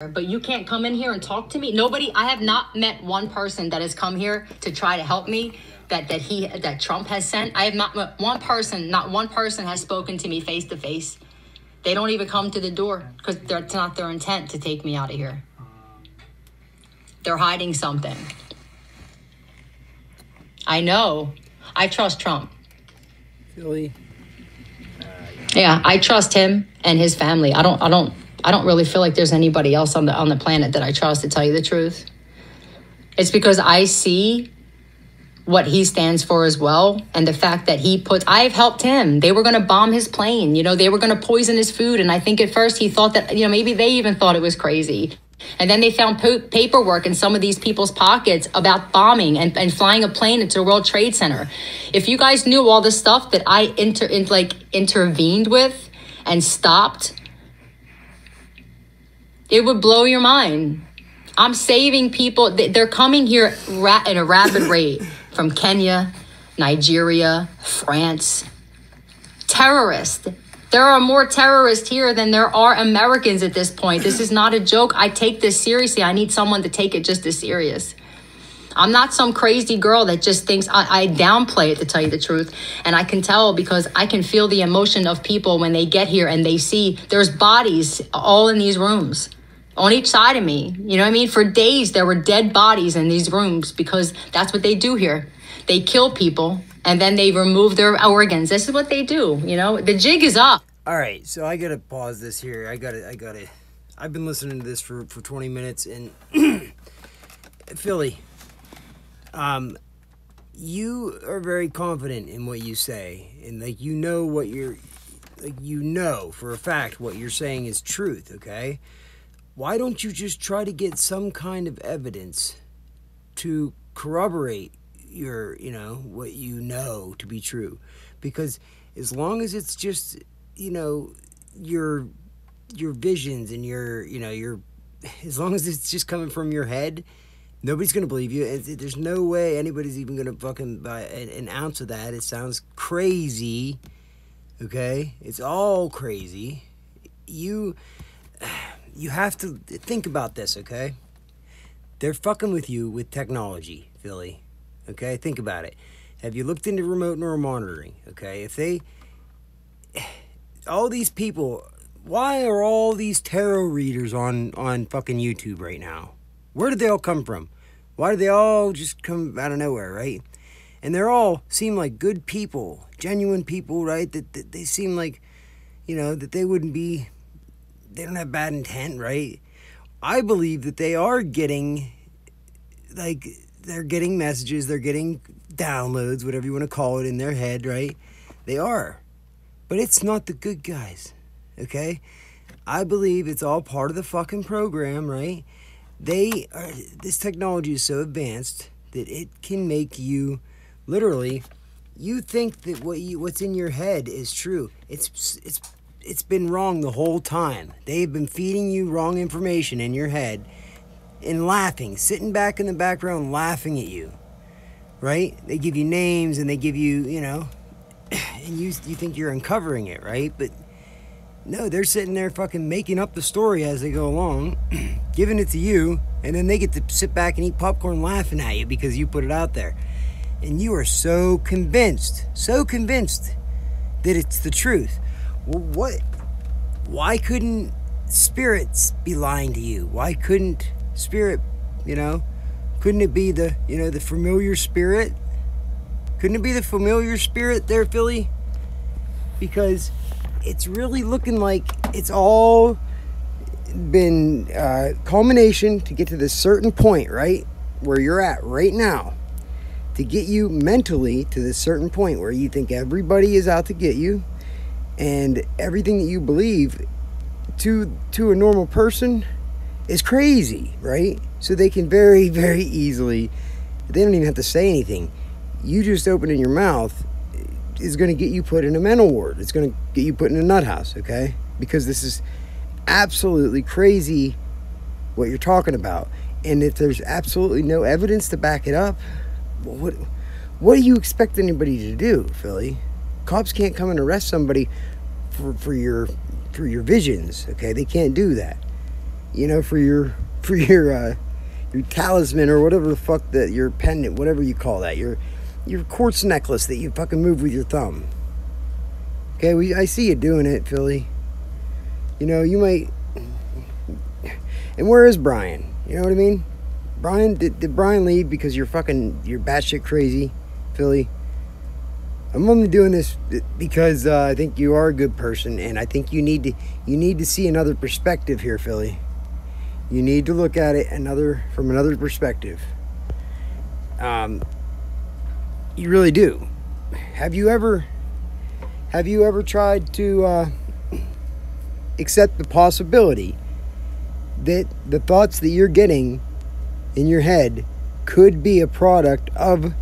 But you can't come in here and talk to me. Nobody, I have not met one person that has come here to try to help me that Trump has sent. I have not met one person, not one person has spoken to me face to face. They don't even come to the door because that's not their intent to take me out of here. They're hiding something. I know. I trust Trump. Really? Yeah, I trust him and his family. I don't really feel like there's anybody else on the planet that I trust, to tell you the truth. It's because I see what he stands for as well, and the fact that I've helped him. They were going to bomb his plane, they were going to poison his food, and I think at first he thought that, maybe they even thought it was crazy. And then they found paperwork in some of these people's pockets about bombing and flying a plane into the World Trade Center. If you guys knew all the stuff that I intervened with and stopped, it would blow your mind. I'm saving people. They're coming here at a rapid rate from Kenya, Nigeria, France. Terrorists. There are more terrorists here than there are Americans at this point. This is not a joke. I take this seriously. I need someone to take it just as serious. I'm not some crazy girl that just thinks I downplay it, to tell you the truth. And I can tell because I can feel the emotion of people when they get here and they see there's bodies all in these rooms on each side of me. You know what I mean? For days, there were dead bodies in these rooms because that's what they do here. They kill people and then they remove their organs. This is what they do. The jig is up. All right, so I gotta pause this here. I've been listening to this for 20 minutes, and Philly, you are very confident in what you say, and you know for a fact what you're saying is truth. Okay, why don't you just try to get some kind of evidence to corroborate what you know to be true? Because as long as it's just your visions and your as long as it's just coming from your head, nobody's gonna believe you. There's no way anybody's even gonna fucking buy an ounce of that. It sounds crazy. Okay, it's all crazy. You have to think about this. Okay, they're fucking with you with technology, Philly. Okay, think about it. Have you looked into remote neural monitoring? Okay, all these people, why are all these tarot readers on fucking YouTube right now? Where did they all come from? Why did they all just come out of nowhere, right? And they're all seem like good people, genuine people, right? That they seem like, that they don't have bad intent, right? I believe that they are getting, they're getting messages, they're getting downloads, whatever you want to call it, in their head, right? They are. But it's not the good guys, okay? I believe it's all part of the fucking program, right? This technology is so advanced that it can make you, literally, you think that what's in your head is true. It's been wrong the whole time. They've been feeding you wrong information in your head and laughing, sitting back in the background laughing at you, right? They give you names and they give you, and you think you're uncovering it, right? But no, they're sitting there fucking making up the story as they go along, giving it to you, and then they get to sit back and eat popcorn laughing at you because you put it out there. And you are so convinced that it's the truth. Well, why couldn't spirits be lying to you? Why couldn't spirit, couldn't it be the familiar spirit? Couldn't it be the familiar spirit there, Philly? Because it's really looking like it's all been culmination to get to this certain point, right? Where you're at right now. To get you mentally to this certain point where you think everybody is out to get you. And everything that you believe to a normal person is crazy, right? So they can very, very easily, they don't even have to say anything. You just opening your mouth is going to get you put in a mental ward. It's going to get you put in a nut house, okay? Because this is absolutely crazy what you're talking about. And if there's absolutely no evidence to back it up, what do you expect anybody to do, Philly? Cops can't come and arrest somebody for your visions, okay? They can't do that. for your talisman or whatever the fuck that your pendant, whatever you call that, your quartz necklace that you fucking move with your thumb. Okay, I see you doing it, Philly. You might. And where is Brian? You know what I mean? Brian, did Brian leave because you're batshit crazy, Philly? I'm only doing this because I think you are a good person, and I think you need to see another perspective here, Philly. You need to look at it from another perspective. You really do. Have you ever tried to accept the possibility that the thoughts that you're getting in your head could be a product of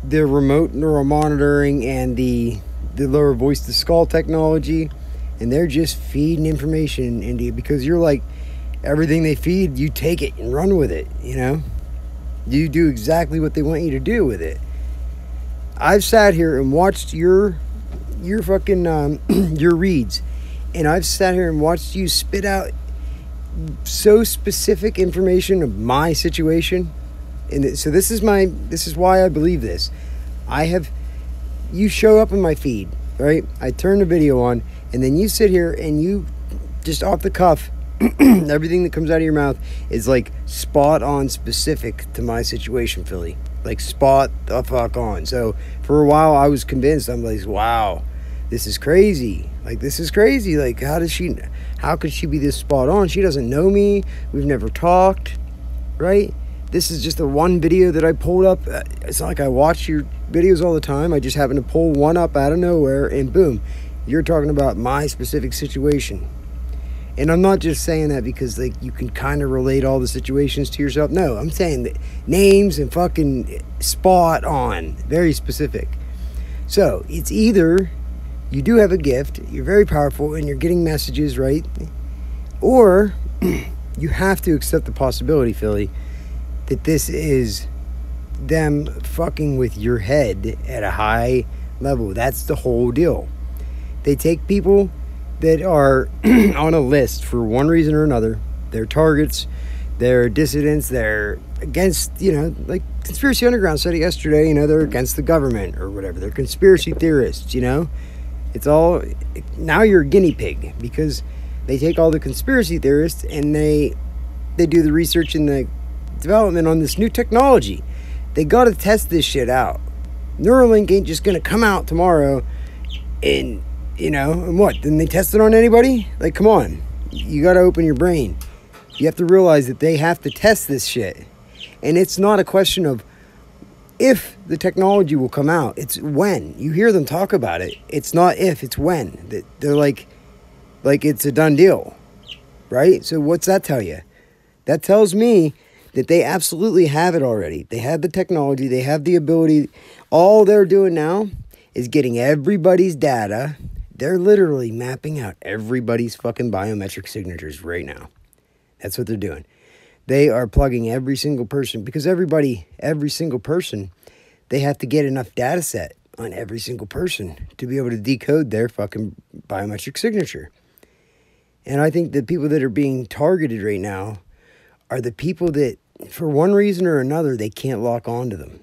the remote neural monitoring and the lower voice to skull technology, and they're just feeding information into you because you're like, everything they feed, you take it and run with it, You do exactly what they want you to do with it. I've sat here and watched your fucking your reads, and I've sat here and watched you spit out so specific information of my situation, and so this is why I believe this. You show up in my feed, right? I turn the video on, and then you sit here and you just off the cuff, everything that comes out of your mouth is like spot on specific to my situation, Philly. Like spot the fuck on. So for a while I was convinced. I'm like, wow, this is crazy. Like, this is crazy. Like, how could she be this spot on? She doesn't know me. We've never talked, right? This is just the one video that I pulled up. It's not like I watch your videos all the time. I just happened to pull one up out of nowhere, and boom, you're talking about my specific situation. And I'm not just saying that because, like, you can kind of relate all the situations to yourself. No, I'm saying that names and fucking spot on. Very specific. So, it's either you do have a gift, you're very powerful, and you're getting messages, right? Or you have to accept the possibility, Philly, that this is them fucking with your head at a high level. That's the whole deal. They take people that are on a list for one reason or another. They're targets, they're dissidents, they're against, like Conspiracy Underground said it yesterday, they're against the government or whatever. They're conspiracy theorists, It's all, now you're a guinea pig because they take all the conspiracy theorists and they do the research and the development on this new technology. They got to test this shit out. Neuralink ain't just going to come out tomorrow and and what? Didn't they test it on anybody? Like, come on. You got to open your brain. You have to realize that they have to test this shit. And it's not a question of if the technology will come out. It's when. You hear them talk about it. It's not if, it's when. They're like it's a done deal. Right? So what's that tell you? That tells me that they absolutely have it already. They have the technology. They have the ability. All they're doing now is getting everybody's data. They're literally mapping out everybody's fucking biometric signatures right now. That's what they're doing. They are plugging every single person because every single person, they have to get enough data set on every single person to be able to decode their fucking biometric signature. And I think the people that are being targeted right now are the people that, for one reason or another, they can't lock onto them.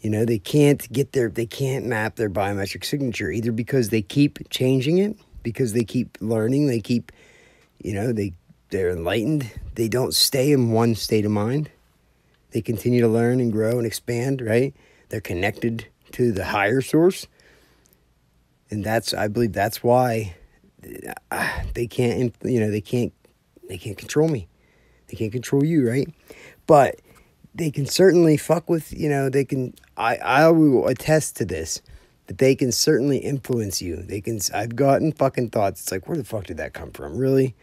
They can't map their biometric signature, either because they keep changing it, because they keep learning, they keep, they're enlightened. They don't stay in one state of mind. They continue to learn and grow and expand, right? They're connected to the higher source. And I believe that's why they can't, they can't control me. They can't control you, right? But they can certainly fuck with, I will attest to this, that they can certainly influence you. I've gotten fucking thoughts. It's like, where the fuck did that come from? Really?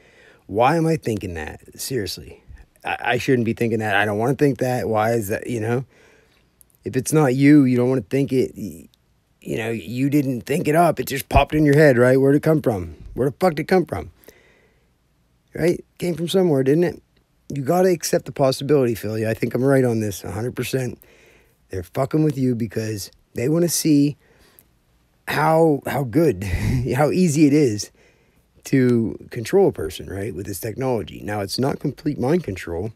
Why am I thinking that? Seriously. I shouldn't be thinking that. I don't want to think that. Why is that, If it's not you, you don't want to think it, you didn't think it up. It just popped in your head, right? Where'd it come from? Where the fuck did it come from? Right? Came from somewhere, didn't it? You got to accept the possibility, Philly. I think I'm right on this 100%. They're fucking with you because they want to see how good, how easy it is to control a person, right, with this technology. Now, it's not complete mind control.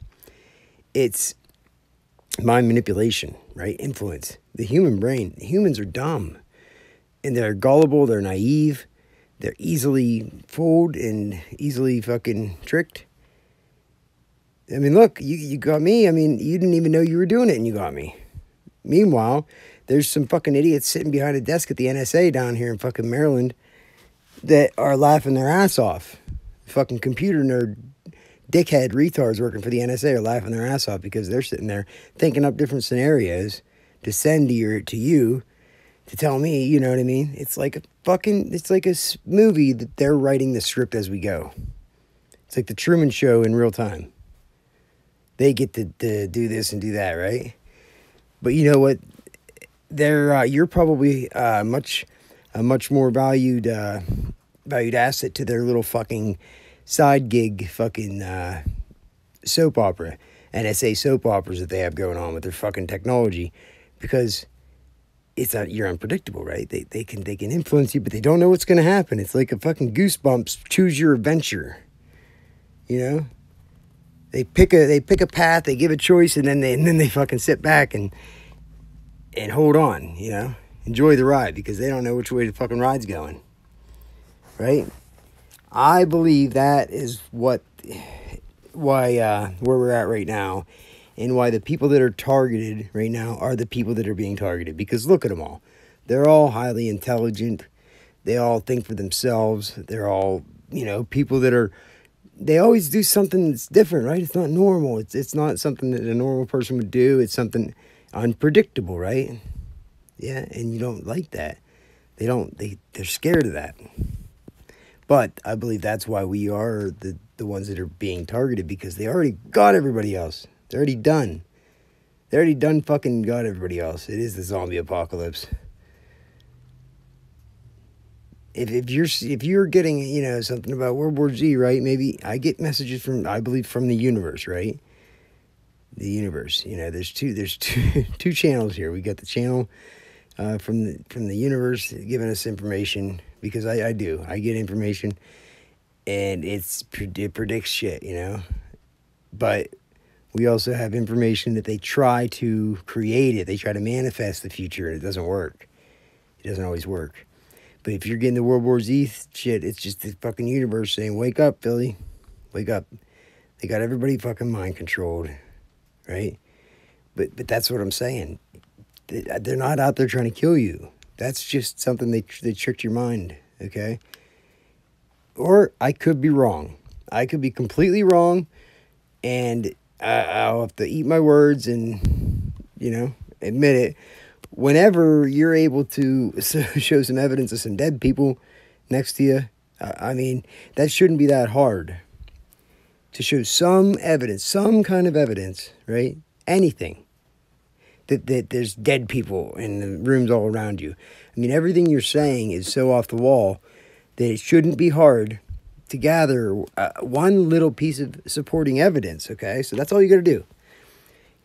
It's mind manipulation, right? Influence. The human brain. Humans are dumb. And they're gullible. They're naive. They're easily fooled and easily fucking tricked. I mean, look, you got me. I mean, you didn't even know you were doing it and you got me. Meanwhile, there's some fucking idiots sitting behind a desk at the NSA down here in fucking Maryland that are laughing their ass off. Fucking computer nerd, dickhead retards working for the NSA are laughing their ass off because they're sitting there thinking up different scenarios to send to you to tell me, you know what I mean? It's like a movie that they're writing the script as we go. It's like the Truman Show in real time. They get to do this and do that, right? But you know what? You're probably a much more valued asset to their little fucking side gig fucking soap opera, NSA soap operas that they have going on with their fucking technology, because you're unpredictable, right? They can influence you, but they don't know what's gonna happen. It's like a fucking Goosebumps, choose your adventure. You know? They pick a path, they give a choice, and then they fucking sit back and hold on, you know? Enjoy the ride, because they don't know which way the fucking ride's going. Right? I believe that is why where we're at right now, and why the people that are targeted right now are the people that are being targeted. Because look at them all. They're all highly intelligent. They all think for themselves. They're all, you know, people that are... They always do something that's different, right? It's not normal. It's not something that a normal person would do. It's something unpredictable, right? Yeah, and you don't like that. They're scared of that. But I believe that's why we are the ones that are being targeted, because they already got everybody else. They're already done. They're already done fucking got everybody else. It is the zombie apocalypse. If you're getting, you know, something about World War Z, right? Maybe I get messages from the universe, right? The universe. You know, there's two channels here. We got the channel from the universe giving us information, because I get information, and it predicts shit, you know. But we also have information that they try to create it. They try to manifest the future, and it doesn't work. It doesn't always work. But if you're getting the World War Z shit, it's just the fucking universe saying, wake up, Philly. Wake up. They got everybody fucking mind controlled, right? But that's what I'm saying. They're not out there trying to kill you. That's just something they tricked your mind, okay? Or I could be wrong. I could be completely wrong, and I'll have to eat my words and, you know, admit it. Whenever you're able to show some evidence of some dead people next to you, I mean, that shouldn't be that hard. To show some evidence, some kind of evidence, right? Anything. That there's dead people in the rooms all around you. I mean, everything you're saying is so off the wall that it shouldn't be hard to gather one little piece of supporting evidence, okay? So that's all you got to do.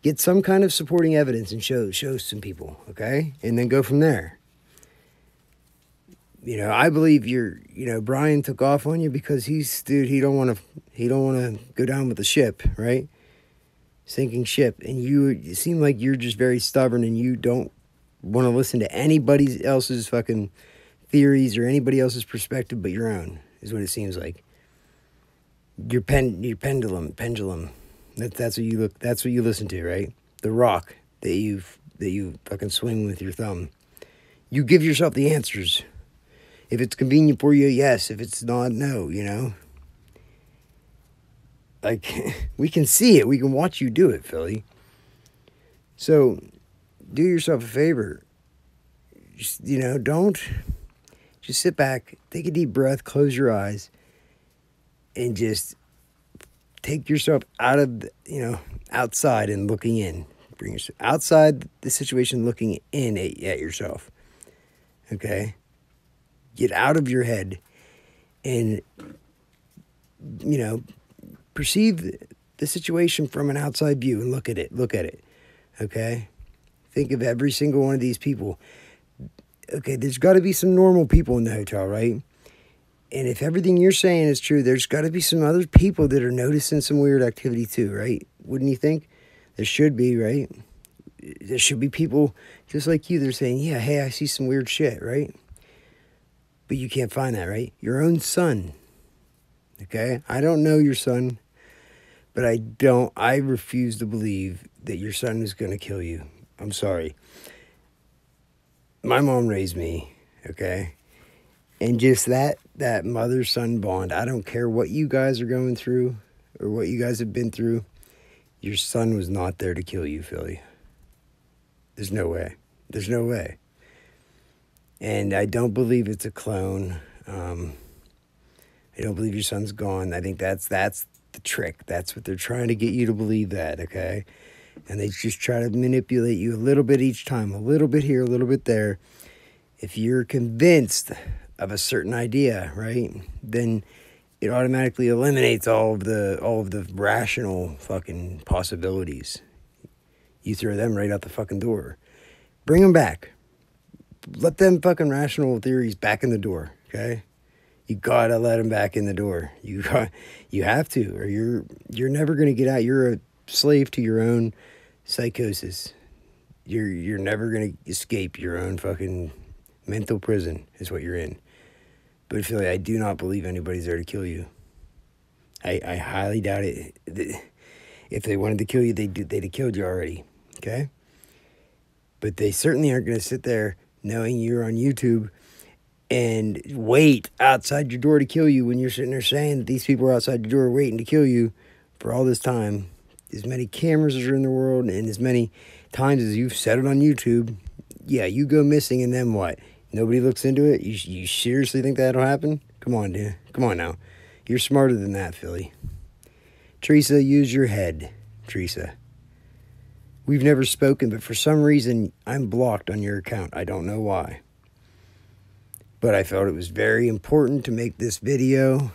Get some kind of supporting evidence and show some people, okay? And then go from there. You know, I believe Brian took off on you because he don't want to go down with the ship, right? Sinking ship. And you seem like you're just very stubborn, and you don't want to listen to anybody else's fucking theories or anybody else's perspective but your own, is what it seems like. Your pendulum. That's what you listen to, right? The rock that you fucking swing with your thumb. You give yourself the answers. If it's convenient for you, yes. If it's not, no, you know? Like, we can see it. We can watch you do it, Philly. So, do yourself a favor. Just, you know, just sit back, take a deep breath, close your eyes, and just take yourself out of, outside and looking in. Bring yourself outside the situation, looking in at yourself. Okay? Get out of your head and, perceive the situation from an outside view and look at it. Okay? Think of every single one of these people. Okay, there's got to be some normal people in the hotel, right? And if everything you're saying is true, there's got to be some other people that are noticing some weird activity too, right? Wouldn't you think? There should be, right? There should be people just like you. They're saying, yeah, hey, I see some weird shit, right? But you can't find that, right? Your own son, okay? I don't know your son, but I refuse to believe that your son is going to kill you. I'm sorry. My mom raised me, okay? And just that mother-son bond, I don't care what you guys are going through or what you guys have been through, your son was not there to kill you, Philly. There's no way. There's no way. And I don't believe it's a clone. I don't believe your son's gone. I think that's the trick. That's what they're trying to get you to believe that, okay? And they just try to manipulate you a little bit each time, a little bit here, a little bit there. If you're convinced of a certain idea, right, then it automatically eliminates all of the rational fucking possibilities. You throw them right out the fucking door. Bring them back. Let them fucking rational theories back in the door, okay? You gotta let them back in the door. You have to, or you're never gonna get out. You're a slave to your own psychosis. You're never gonna escape your own fucking mental prison. Is what you're in. But Philly, I do not believe anybody's there to kill you. I highly doubt it. If they wanted to kill you, they'd have killed you already. Okay? But they certainly aren't going to sit there knowing you're on YouTube and wait outside your door to kill you when you're sitting there saying that these people are outside your door waiting to kill you for all this time. As many cameras as are in the world and as many times as you've said it on YouTube, yeah, you go missing and then what? Nobody looks into it? You seriously think that'll happen? Come on, dude. Come on now. You're smarter than that, Philly. Teresa, use your head. Teresa. We've never spoken, but for some reason, I'm blocked on your account. I don't know why. But I felt it was very important to make this video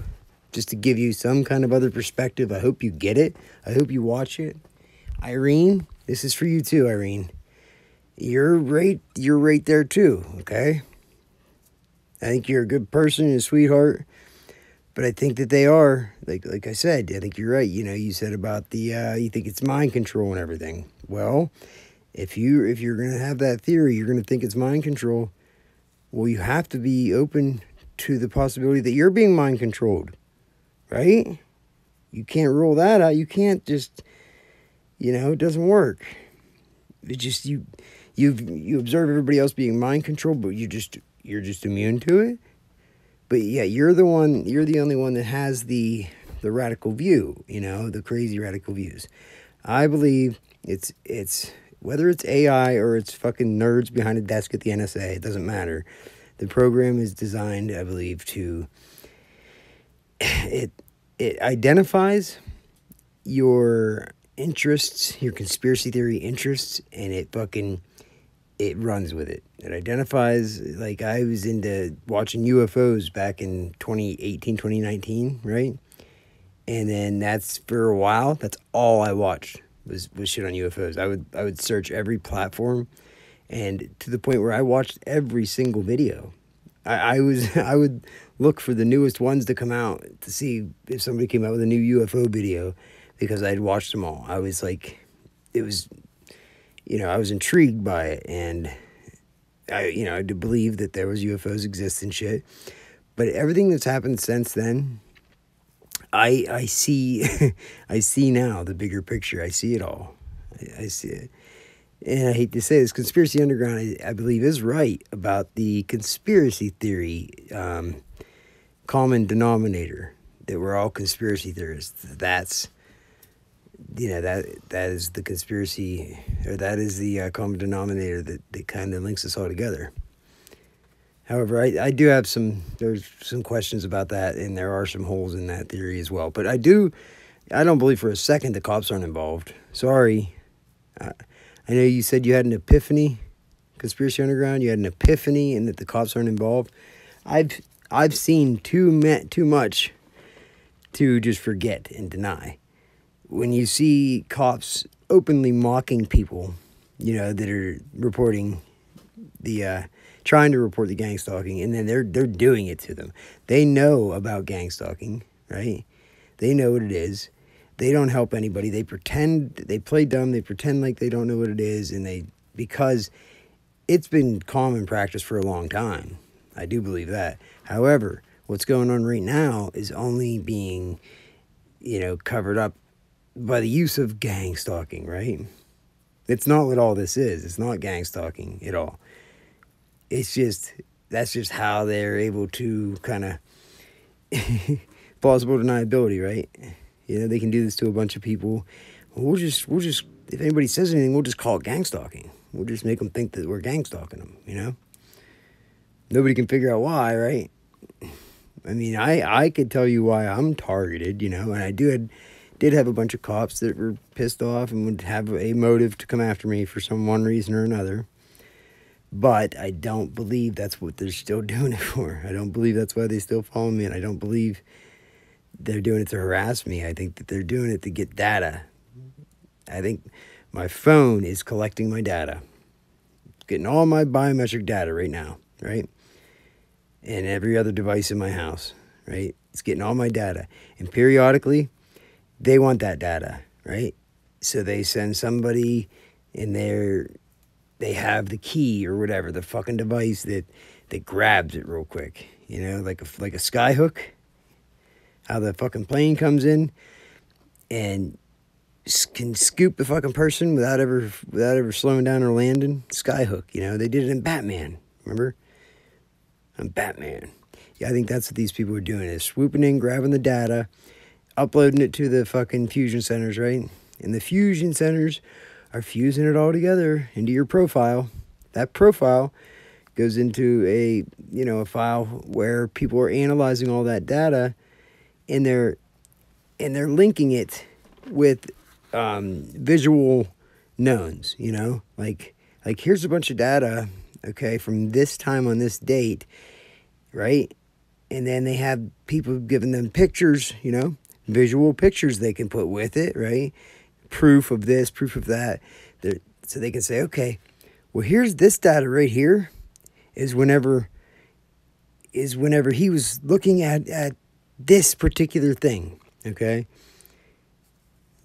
just to give you some kind of other perspective. I hope you get it. I hope you watch it. Irene, this is for you too, Irene. You're right there too, okay? I think you're a good person and a sweetheart. But I think that they are, like I said, I think you're right. You know, you said about the, you think it's mind control and everything. Well, if you're going to have that theory, you're going to think it's mind control, well, you have to be open to the possibility that you're being mind controlled, right? You can't rule that out. You can't just, you know, it doesn't work. It just, you observe everybody else being mind controlled, but you're just immune to it. But yeah, you're the only one that has the radical view, you know, the crazy radical views. I believe it's whether it's AI or it's fucking nerds behind a desk at the NSA, it doesn't matter. The program is designed, I believe, to it identifies your interests, your conspiracy theory interests, and it runs with it. It identifies, like I was into watching UFOs back in 2018, 2019, right? And then that's for a while, that's all I watched was shit on UFOs. I would search every platform, and to the point where I watched every single video. I would look for the newest ones to come out to see if somebody came out with a new UFO video because I'd watched them all. I was like, it was, you know, I was intrigued by it, and I did believe that there was UFOs exist and shit. But everything that's happened since then, I see I see now the bigger picture. I see it all. I see it. And I hate to say this, Conspiracy Underground, I believe, is right about the conspiracy theory common denominator, that we're all conspiracy theorists. That's, you know, that is the conspiracy, or that is the common denominator that kind of links us all together. However, I do have there's some questions about that, and there are some holes in that theory as well. But I don't believe for a second the cops aren't involved. Sorry. I know you said you had an epiphany, Conspiracy Underground. You had an epiphany, and that the cops aren't involved. I've seen too much to just forget and deny. When you see cops openly mocking people, you know, that are reporting the trying to report the gang stalking, and then they're doing it to them. They know about gang stalking, right? They know what it is. They don't help anybody. They pretend, they play dumb. They pretend like they don't know what it is, and because it's been common practice for a long time. I do believe that. However, what's going on right now is only being, covered up by the use of gang stalking, right? It's not what all this is. It's not gang stalking at all. It's just, that's just how they're able to kind of plausible deniability, right? They can do this to a bunch of people. We'll just, if anybody says anything, we'll just call it gang stalking. We'll just make them think that we're gang stalking them, Nobody can figure out why, right? I mean, I could tell you why I'm targeted, and I did have a bunch of cops that were pissed off and would have a motive to come after me for one reason or another. But I don't believe that's what they're still doing it for. I don't believe that's why they still follow me, and I don't believe they're doing it to harass me. I think that they're doing it to get data. I think my phone is collecting my data. It's getting all my biometric data right now, right? And every other device in my house, right? It's getting all my data. And periodically, they want that data, right? So they send somebody in there, they have the key or whatever, the fucking device that grabs it real quick, like a sky hook. How the fucking plane comes in and can scoop the fucking person without ever slowing down or landing. Sky hook, they did it in Batman, remember? I'm Batman. Yeah, I think that's what these people are doing, is swooping in, grabbing the data, uploading it to the fucking fusion centers, right? And the fusion centers are fusing it all together into your profile. That profile goes into a file where people are analyzing all that data, and they're linking it with visual knowns, like here's a bunch of data, okay, from this time on this date, right? And then they have people giving them pictures, visual pictures they can put with it, right? Proof of this, proof of that. So they can say, okay, well, here's this data right here is whenever he was looking at this particular thing, okay?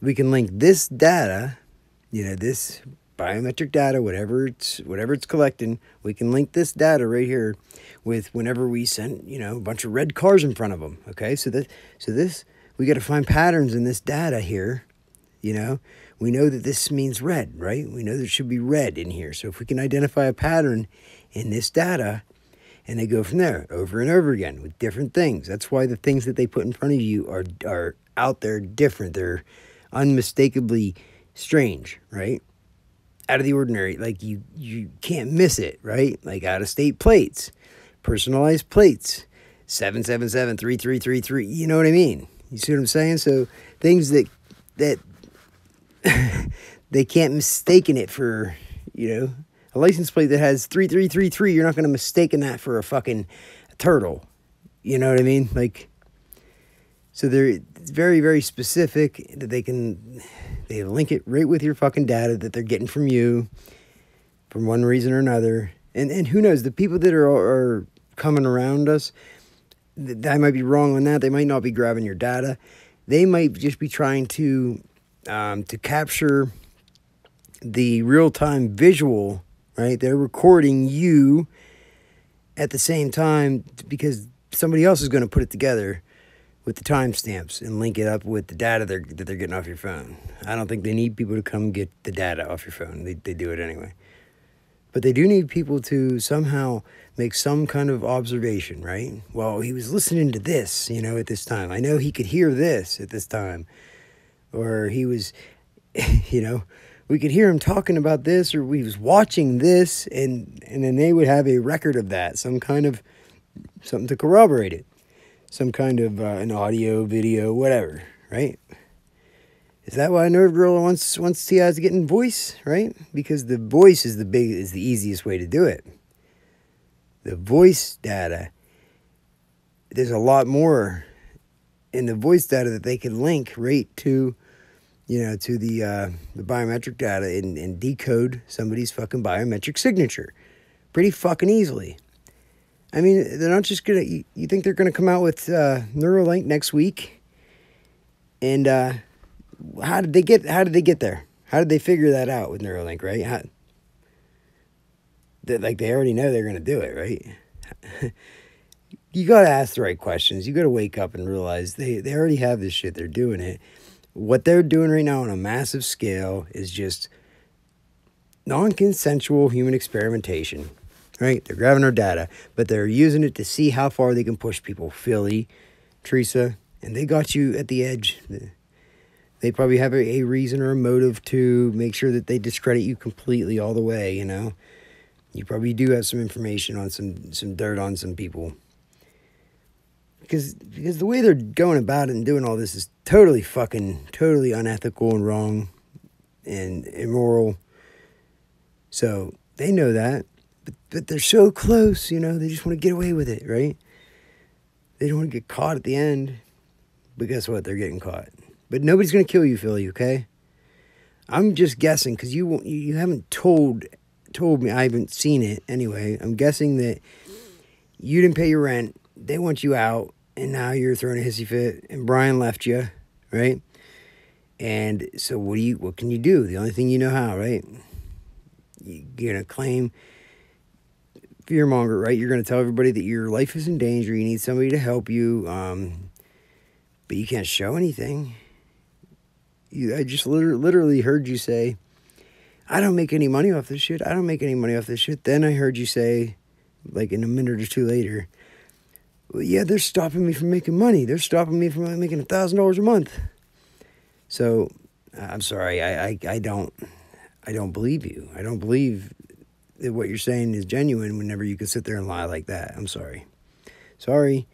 We can link this data, this biometric data, whatever it's collecting, we can link this data right here with whenever we send, a bunch of red cars in front of them, okay? So this, we got to find patterns in this data here, We know that this means red, right? We know there should be red in here. So if we can identify a pattern in this data, and they go from there over and over again with different things. That's why the things that they put in front of you are out there different. They're unmistakably strange, right? Out of the ordinary. Like you can't miss it, right? Like out-of-state plates, personalized plates, 777-3333. You know what I mean? You see what I'm saying? So things that they can't mistaken it for, a license plate that has 3333, you're not going to mistaken that for a fucking turtle. You know what I mean? Like, so they're very, very specific that they link it right with your fucking data that they're getting from you for one reason or another. And who knows, the people that are coming around us, I might be wrong on that. They might not be grabbing your data. They might just be trying to capture the real-time visual, right? They're recording you at the same time because somebody else is going to put it together with the timestamps and link it up with the data that they're getting off your phone. I don't think they need people to come get the data off your phone. They do it anyway. But they do need people to somehow make some kind of observation, right? Well, he was listening to this, at this time. I know he could hear this at this time. Or he was, we could hear him talking about this, or we was watching this, and then they would have a record of that, something to corroborate it, some kind of an audio, video, whatever, right? Is that why Nerve Gorilla wants T.I.'s getting voice, right? Because the voice is the easiest way to do it. The voice data, there's a lot more in the voice data that they can link right to, to the biometric data and decode somebody's fucking biometric signature. pretty fucking easily. I mean, they're not just gonna. You think they're gonna come out with Neuralink next week? And how did they get there? How did they figure that out with Neuralink? Right? They already know they're gonna do it, right? You gotta ask the right questions. You gotta wake up and realize they already have this shit. They're doing it. What they're doing right now on a massive scale is just non-consensual human experimentation, right? They're grabbing our data, but they're using it to see how far they can push people. Philly, Teresa, and they got you at the edge. They probably have a reason or a motive to make sure that they discredit you completely all the way, you know? You probably do have some information on some dirt on some people. Because the way they're going about it and doing all this is totally unethical and wrong and immoral. So they know that, but they're so close, you know, they just want to get away with it, right? They don't want to get caught at the end, but guess what? They're getting caught. But nobody's going to kill you, Philly, okay? I'm just guessing, because you haven't told me, I haven't seen it anyway. I'm guessing that you didn't pay your rent, they want you out, and now you're throwing a hissy fit, and Brian left you, right? And so what can you do? The only thing you know how, right? You're going to claim fearmonger, right? You're going to tell everybody that your life is in danger, you need somebody to help you, but you can't show anything. I just literally heard you say, I don't make any money off this shit. I don't make any money off this shit. Then I heard you say, like in a minute or two later, well, yeah, they're stopping me from making money. They're stopping me from making $1,000 a month. So, I'm sorry. I don't believe you. I don't believe that what you're saying is genuine whenever you can sit there and lie like that. I'm sorry. Sorry.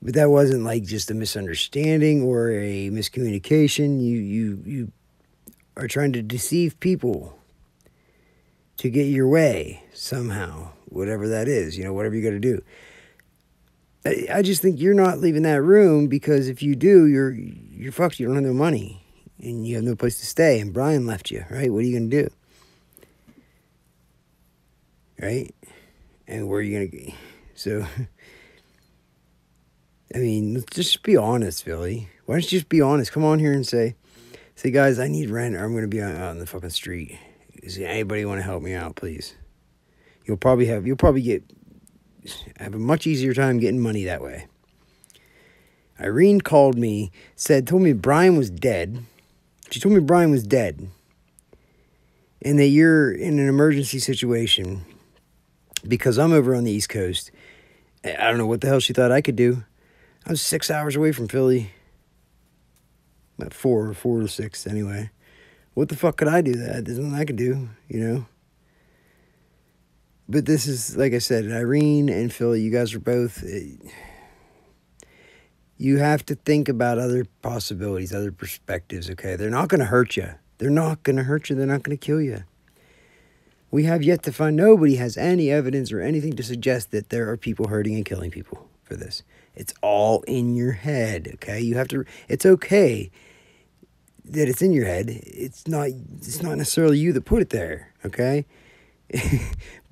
But that wasn't like just a misunderstanding or a miscommunication. You are trying to deceive people to get your way somehow, whatever that is, you know, whatever you got to do. I just think you're not leaving that room, because if you do, you're fucked. You don't have no money and you have no place to stay, and Brian left you, right? What are you going to do? Right? And where are you going to go? So, I mean, let's just be honest, Philly. Why don't you just be honest? Come on here and say, guys, I need rent, or I'm going to be out on the fucking street. Is anybody want to help me out, please? You'll probably have a much easier time getting money that way. Irene called me, told me Brian was dead. She told me Brian was dead, and that you're in an emergency situation because I'm over on the East Coast. I don't know what the hell she thought I could do. I was 6 hours away from Philly. About 4 to 6 anyway. What the fuck could I do? There's nothing I could do, you know? But this is, like I said, Irene and Philly, you guys are both... You have to think about other possibilities, other perspectives, okay? They're not going to hurt you. They're not going to hurt you. They're not going to kill you. We have yet to find... Nobody has any evidence or anything to suggest that there are people hurting and killing people for this. It's all in your head, okay? You have to... It's okay that it's in your head. It's not necessarily you that put it there, okay?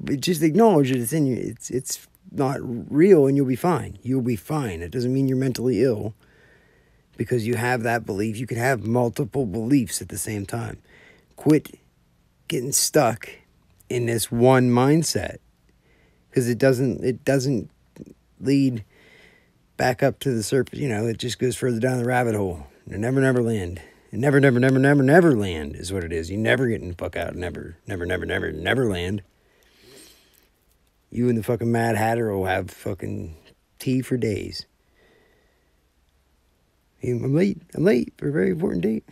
But just acknowledge that it's in you. It's not real, and you'll be fine. You'll be fine. It doesn't mean you're mentally ill because you have that belief. You can have multiple beliefs at the same time. Quit getting stuck in this one mindset, because it doesn't lead back up to the surface. You know, it just goes further down the rabbit hole. Never land. Never land is what it is. You never getting the fuck out. Never land. You and the fucking Mad Hatter will have fucking tea for days. I'm late for a very important date.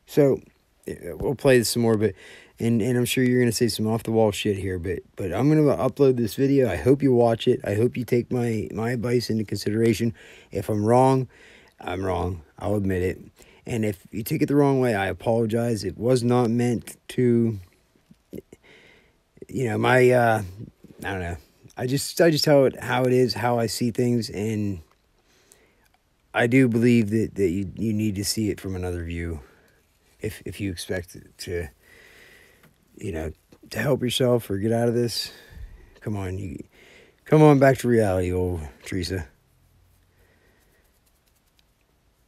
So, we'll play this some more, but and I'm sure you're gonna say some off the wall shit here, but I'm gonna upload this video. I hope you watch it. I hope you take my advice into consideration. If I'm wrong, I'm wrong. I'll admit it. And if you take it the wrong way, I apologize. It was not meant to, you know, I don't know. I just tell it how it is, how I see things, and I do believe that you need to see it from another view if you expect it to you know, to help yourself or get out of this, come on back to reality, old Teresa.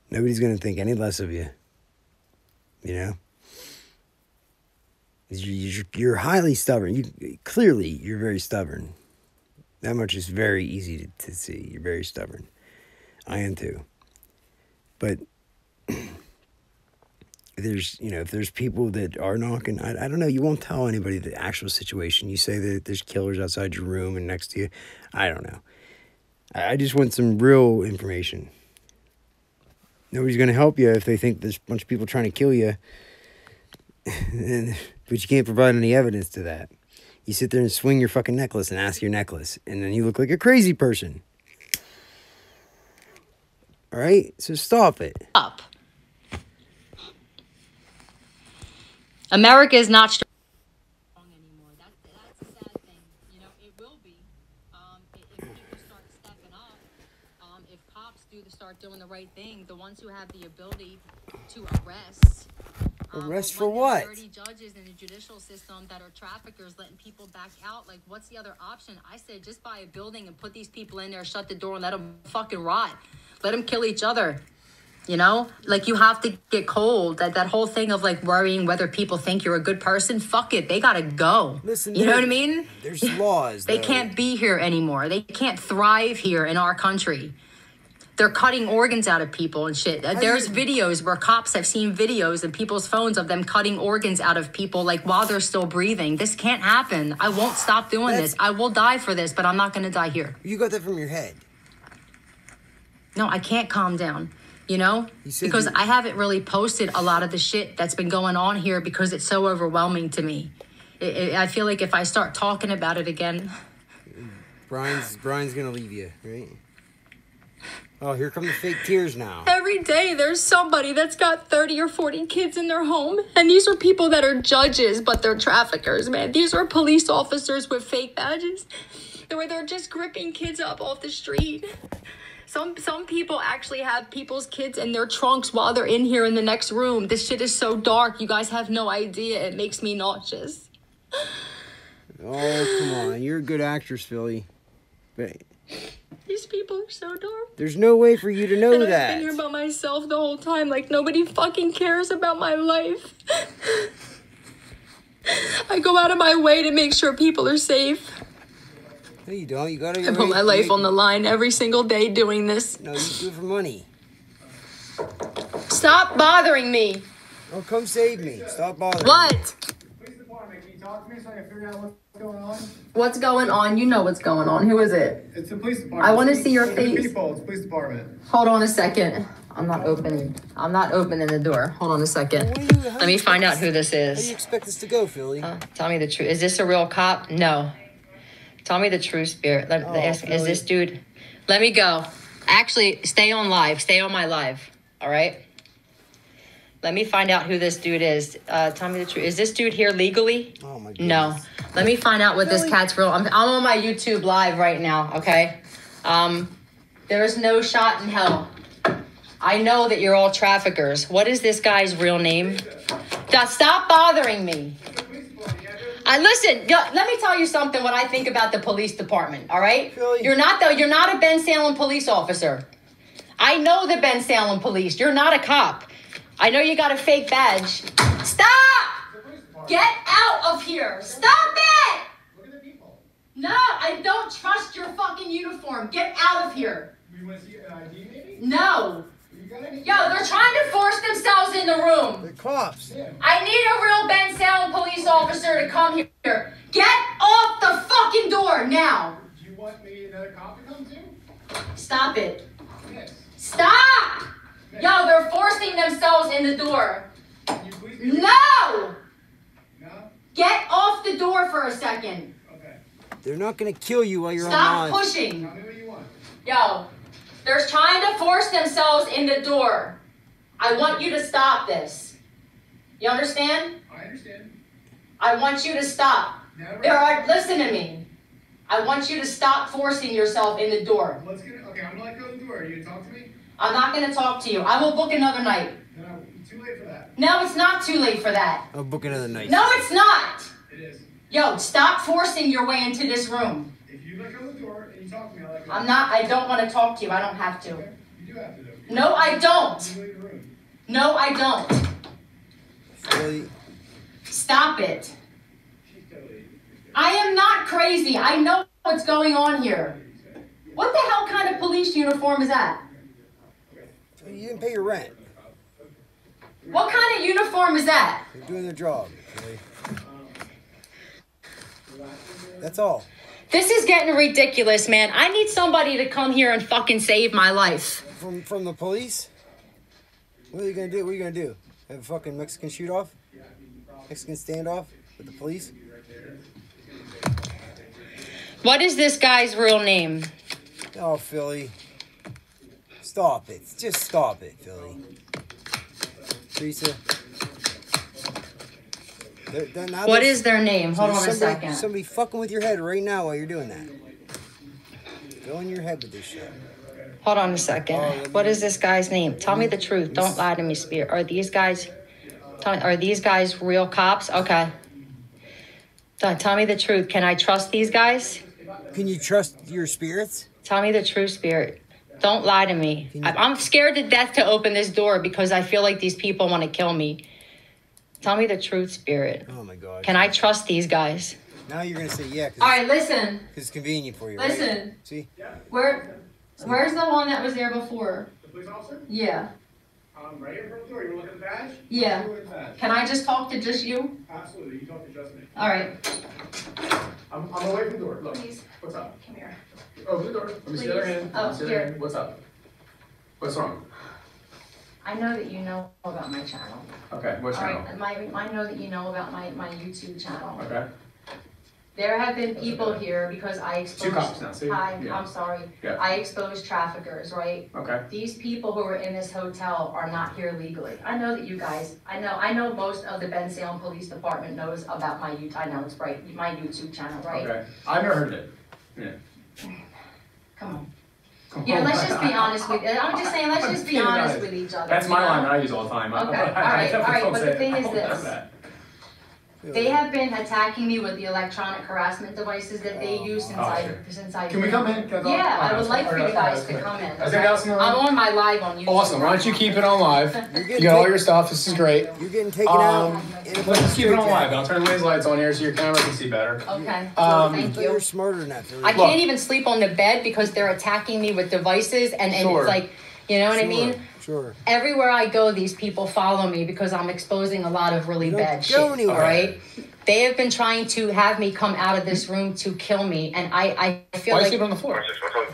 Nobody's going to think any less of you. You know? You're highly stubborn. Clearly, you're very stubborn. That much is very easy to see. You're very stubborn. I am too. But if there's people that are knocking, I don't know, you won't tell anybody the actual situation. You say that there's killers outside your room and next to you. I don't know. I just want some real information. Nobody's going to help you if they think there's a bunch of people trying to kill you. But you can't provide any evidence to that. You sit there and swing your fucking necklace and ask your necklace. And then you look like a crazy person. All right? So stop it. Up. America is not strong anymore. That's a sad thing. You know, it will be. If people start stepping up, if cops start doing the right thing, the ones who have the ability to arrest. Arrest for what? 30 judges in the judicial system that are traffickers letting people back out. Like, what's the other option? I said just buy a building and put these people in there, shut the door, and let them fucking rot. Let them kill each other. You know? Like, you have to get cold. That whole thing of, like, worrying whether people think you're a good person, fuck it. They gotta go. Listen, you know what I mean? There's laws, They can't be here anymore. They can't thrive here in our country. They're cutting organs out of people and shit. There's videos where cops have seen videos in people's phones of them cutting organs out of people, like, while they're still breathing. This can't happen. I won't stop doing this. I will die for this, but I'm not going to die here. You got that from your head. No, I can't calm down, you know? Because I haven't really posted a lot of the shit that's been going on here because it's so overwhelming to me. I feel like if I start talking about it again... Brian's going to leave you, right? Oh, here come the fake tears now. Every day there's somebody that's got 30 or 40 kids in their home. And these are people that are judges, but they're traffickers, man. These are police officers with fake badges. Where they're just gripping kids up off the street. Some people actually have people's kids in their trunks while they're in here in the next room. This shit is so dark. You guys have no idea. It makes me nauseous. Oh, come on. You're a good actress, Philly. But... these people are so dark. There's no way for you to know and that. I've been here by myself the whole time. Like, nobody fucking cares about my life. I go out of my way to make sure people are safe. No, you don't. You gotta. I put my life on the line every single day doing this. No, you do it for money. Stop bothering me. Oh, come save me. Stop bothering What? me. Police department, can you talk to me so I can figure out what's going on? What's going on? You know what's going on. Who is it? It's the police department. I want to see your face. People, it's police department. Hold on a second. I'm not opening the door. Hold on a second. Let me find out who this How do you is. expect this to go, Philly? Tell me the truth. Is this a real cop? No. Tell me the true spirit. Is this dude? Let me go. Actually, stay on live. Stay on my live. All right? Let me find out who this dude is. Tell me the truth. Is this dude here legally? Oh, my goodness. No. Let me find out what this cat's real. I'm on my YouTube live right now, okay? There's no shot in hell. I know that you're all traffickers. What is this guy's real name? Stop bothering me. Listen, let me tell you something what I think about the police department, all right? Really? You're not a Ben Salem police officer. I know the Ben Salem police. You're not a cop. I know you got a fake badge. Stop! Get out of here. Stop it! Look at the people. No, I don't trust your fucking uniform. Get out of here. You want to see an ID maybe? No. You got any? Yo, they're trying to force themselves in the room. They're cops. Yeah. I need a real Ben Salem police officer to come here. Get off the fucking door now. Do you want maybe another cop to come too? Stop it. Yes. Stop! Yo, they're forcing themselves in the door. Can you please be No! No? Get off the door for a second. Okay. They're not going to kill you while you're Stop on live. pushing. Tell me what you want. Yo, they're trying to force themselves in the door. I want you to stop this. You understand? I understand. I want you to stop. Never. Listen to me. I want you to stop forcing yourself in the door. Let's get it. Okay, I'm gonna let go of the door. Are you gonna talk to me? I'm not going to talk to you. I will book another night. No, it's too late for that. No, it's not too late for that. I'll book another night. No, it's not. Yo, stop forcing your way into this room. If you let go of the door and you talk to me, I'll let go. I don't want to talk to you. I don't have to. Okay. You do have to, though. No, I don't. You leave the room. No, I don't. Philly, Stop it. She's totally. I am not crazy. I know what's going on here. What the hell kind of police uniform is that? you didn't pay your rent. What kind of uniform is that? They're doing their job. Philly. That's all. This is getting ridiculous, man. I need somebody to come here and fucking save my life. From the police? What are you gonna do? What are you gonna do? Have a fucking Mexican shoot off? Mexican standoff with the police? What is this guy's real name? Oh, Philly. Stop it. Just stop it, Philly. Teresa. What is their name? Hold on a second. Somebody fucking with your head right now while you're doing that. Go in your head with this shit. Hold on a second. What is this guy's name? Tell me the truth. Don't lie to me, Spirit. Are these guys real cops? Okay. Tell me the truth. Can I trust these guys? Can you trust your spirits? Tell me the truth, Spirit. Don't lie to me. I'm scared to death to open this door because I feel like these people want to kill me. Tell me the truth, Spirit. Oh my God. Can I trust these guys? Now you're gonna say yeah. All right, listen. Because it's convenient for you. Listen. Right? See? Where's the one that was there before? The police officer? Yeah. Right here in front of the door. You want to look at the badge? Yeah. Look at the badge. Can I just talk to just you? Absolutely. You talk to just me. All right. I'm away from the door. Look. Please. What's up? Come here. Open the door. Let me see the other hand. Oh, Let me see the here. other hand. What's up? What's wrong? I know that you know about my channel. Okay. What All channel? right. I know that you know about my YouTube channel. Okay. There have been people here because I exposed. Two cops now, see? Hi, Yeah. I'm sorry. Yeah. I exposed traffickers, right? Okay. These people who are in this hotel are not here legally. I know that you guys. I know most of the Ben Salem Police Department knows about my YouTube. I know it's right. My YouTube channel, right? Okay. I've never heard of it. Yeah. Come on. Come Yeah, on. let's just be honest with. I'm just saying, let's just be honest with each other. That's my you know? line that I use all the time. Okay, I all right, definitely don't but say the it. thing I is don't know this. that. They have been attacking me with the electronic harassment devices that they use since I. Can we come in? Yeah, I would like for you guys to come in. Is there else in the room? I'm on my live on YouTube. Awesome. Why don't you keep it on live? You got all your stuff. This is great. You're getting taken out. Let's just keep it on live. I'll turn these lights on here so your camera can see better. Okay. Thank You're you. smarter than that, Philly. I can't even sleep on the bed because they're attacking me with devices and Sure. it's like, you know what I mean? Sure. Everywhere I go, these people follow me because I'm exposing a lot of really You don't bad go shit. anywhere. All right. They have been trying to have me come out of this room to kill me, and I feel Why are you like sleeping on the floor?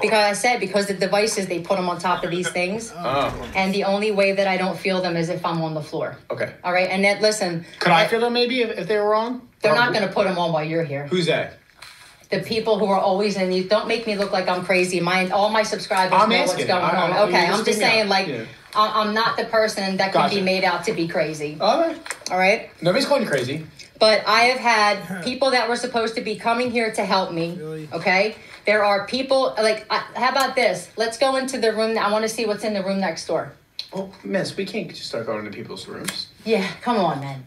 because the devices they put them on top of these things, Oh. and the only way that I don't feel them is if I'm on the floor. Okay. All right, and then listen. Could I feel them maybe if they were wrong? They're not going to put them on while you're here. Who's that? The people who are always in these. Don't make me look like I'm crazy. All my subscribers I'm know asking. what's going on. you Okay, just I'm just give me saying out. like. Yeah. I'm not the person that can Gotcha. be made out to be crazy. All right. All right? Nobody's calling you crazy. But I have had people that were supposed to be coming here to help me. Really? Okay? There are people, how about this? Let's go into the room. I want to see what's in the room next door. Oh, miss, we can't just start going into people's rooms. Yeah, come on, man.